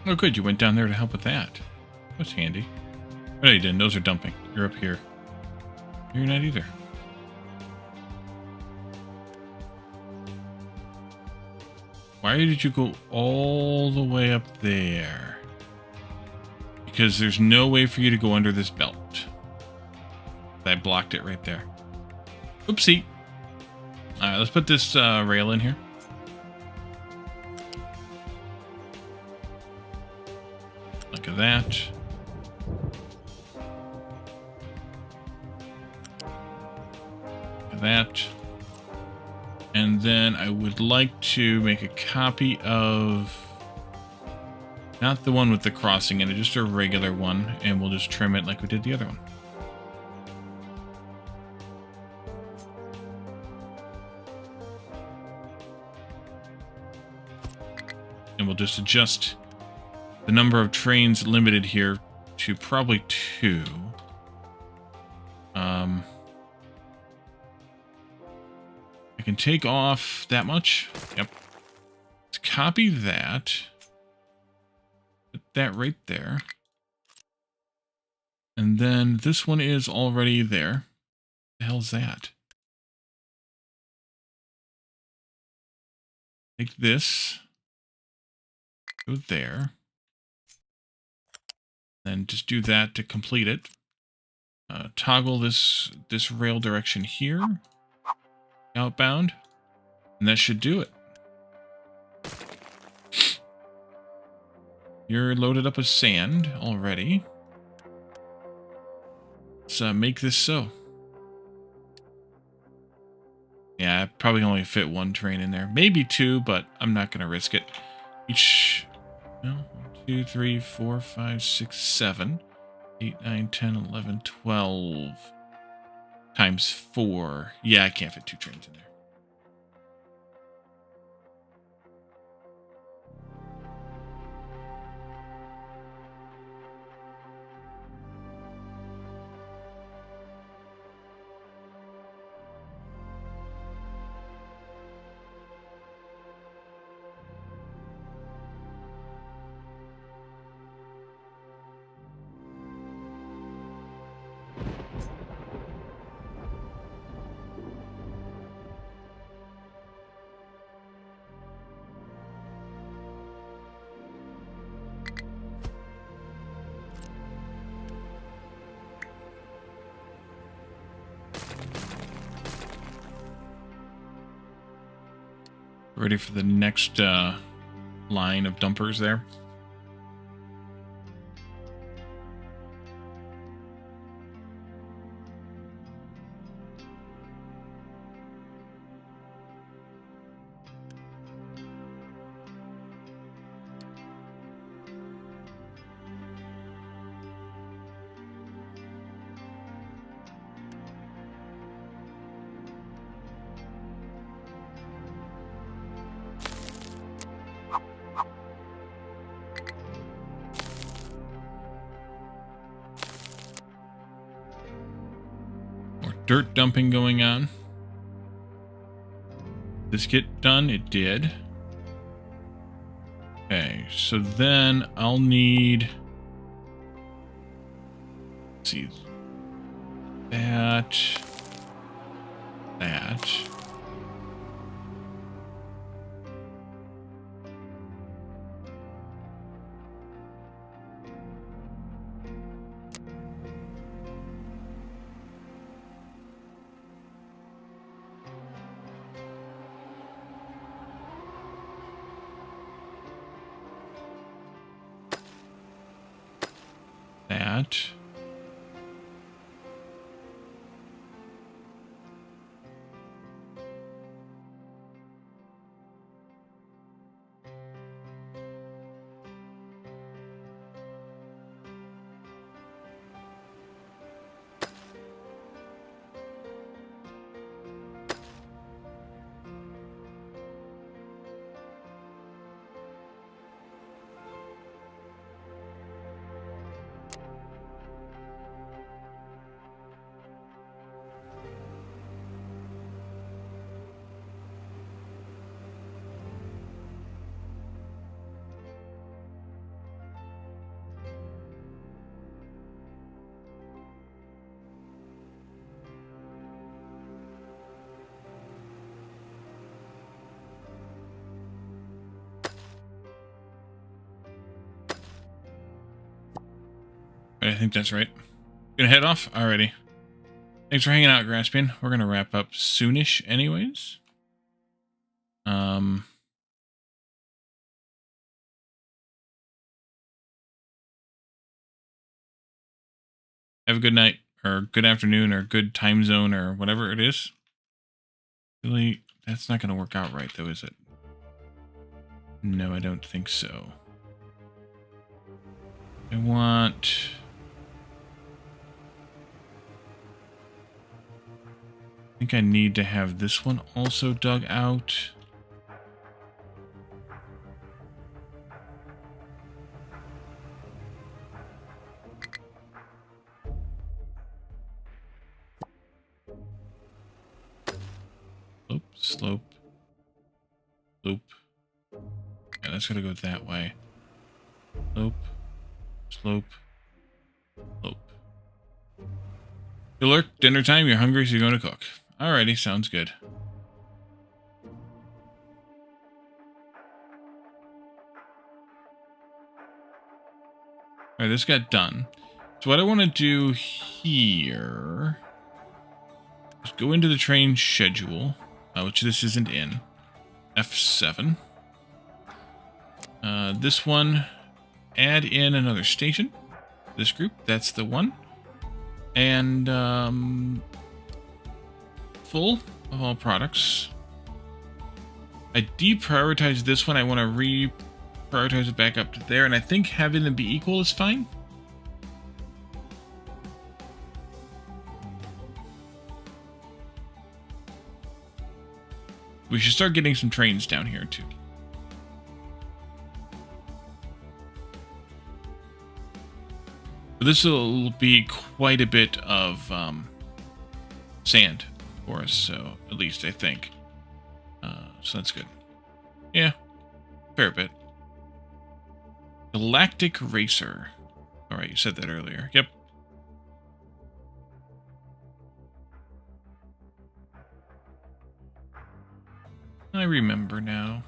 B: Oh, good. You went down there to help with that. That's handy. Oh, no, you didn't. Those are dumping. You're up here. You're not either. Why did you go all the way up there? Because there's no way for you to go under this belt. I blocked it right there. Oopsie. Alright, let's put this rail in here. Look at that. Look at that. And then I would like to make a copy of... not the one with the crossing in it, just a regular one. And we'll just trim it like we did the other one. And we'll just adjust the number of trains limited here to probably 2. I can take off that much. Yep. Let's copy that. Put that right there. And then this one is already there. What the hell's that? Take this. Go there. Then just do that to complete it. Toggle this rail direction here. Outbound. And that should do it. You're loaded up with sand already. Let's make this so. Yeah, I probably only fit 1 train in there. Maybe 2, but I'm not going to risk it. Each... no, 1, 2, 3, 4, 5, 6, 7, 8, 9, 10, 11, 12. Times 4. Yeah, I can't fit 2 trains in there. Ready for the next line of dumpers there. dirt dumping going on. Did this get done? It did. Okay, so then I'll need... Let's see. That. That. I think that's right. Gonna head off? Alrighty. Thanks for hanging out, Graspian. We're gonna wrap up soonish anyways. Have a good night, or good afternoon, or good time zone, or whatever it is. Really, that's not gonna work out right, though, is it? No, I don't think so. I want... I think I need to have this one also dug out. Slope. Loop. Yeah, that's gonna go that way. Slope. Slope. Slope. You lurk, dinner time, you're hungry, so you're going to cook. Alrighty, sounds good. Alright, this got done. So what I want to do here is go into the train schedule, which this isn't in. F7. This one, add in another station. This group, that's the one. And full of all products. I deprioritized this one. I want to reprioritize it back up to there. And I think having them be equal is fine. We should start getting some trains down here too. But this will be quite a bit of sand for us, so at least I think. So that's good. Yeah, fair bit. Galactic Racer. All right, you said that earlier. Yep. I remember now.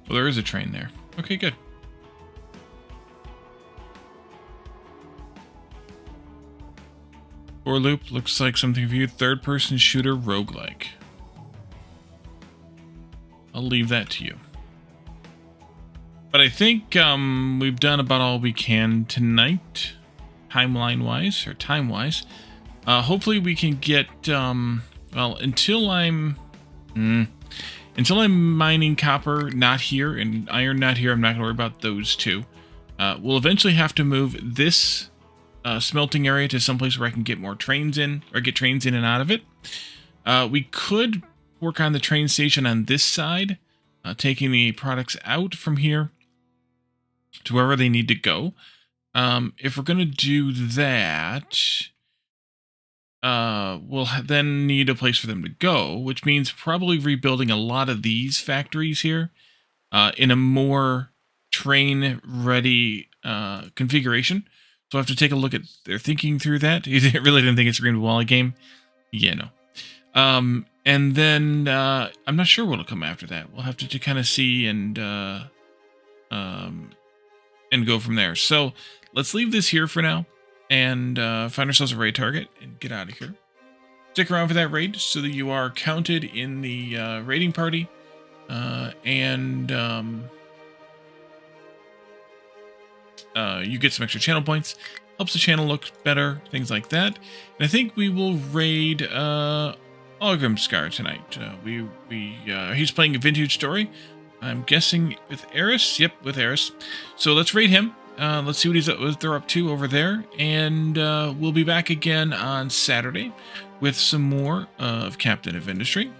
B: Well, there is a train there. Okay, good. For loop looks like something for you. Third-person shooter roguelike. I'll leave that to you. But I think we've done about all we can tonight, timeline-wise, or time-wise. Hopefully we can get, well, until I'm mining copper, not here, and iron, not here, I'm not going to worry about those two. We'll eventually have to move this smelting area to someplace where I can get more trains in, or get trains in and out of it. We could work on the train station on this side, taking the products out from here to wherever they need to go. If we're going to do that, we'll then need a place for them to go, which means probably rebuilding a lot of these factories here in a more train-ready configuration. So I have to take a look at their thinking through that. You really didn't think it's a Green Wally game? Yeah, no. And then I'm not sure what'll come after that. We'll have to kind of see and go from there. So let's leave this here for now and find ourselves a raid target and get out of here. Stick around for that raid so that you are counted in the raiding party, and you get some extra channel points. Helps the channel look better, things like that. And I think we will raid Scar tonight. He's playing a vintage story. I'm guessing with Eris. Yep, with Eris. So let's raid him. Let's see what they're up to over there. And we'll be back again on Saturday with some more of Captain of Industry.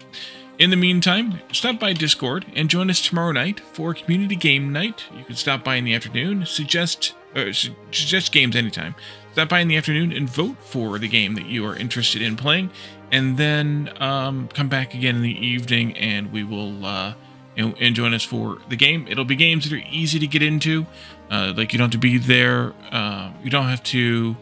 B: In the meantime, stop by Discord and join us tomorrow night for Community Game Night. You can stop by in the afternoon, suggest games anytime. Stop by in the afternoon and vote for the game that you are interested in playing. And then come back again in the evening and we will... and join us for the game. It'll be games that are easy to get into. Like you don't have to be there. You don't have to,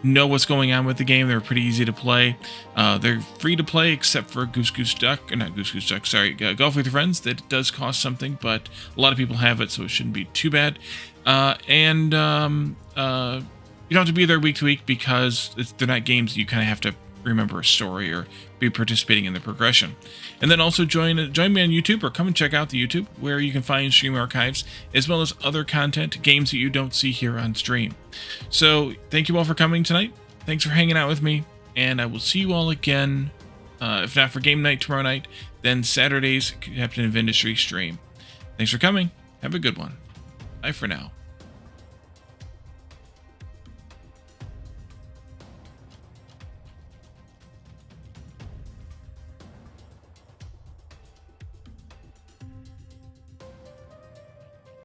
B: know what's going on with the game. They're pretty easy to play. They're free to play except for Goose Goose Duck, or not Goose Goose Duck. Sorry, Golf with Your Friends. That does cost something, but a lot of people have it, so it shouldn't be too bad. You don't have to be there week to week because they're not games that you kind of have to remember a story or be participating in the progression. And then also join me on YouTube, or come and check out the YouTube where you can find stream archives as well as other content, games that you don't see here on stream. So thank you all for coming tonight. Thanks for hanging out with me, and I will see you all again, if not for game night tomorrow night, then Saturday's Captain of Industry stream. Thanks for coming. Have a good one. Bye for now.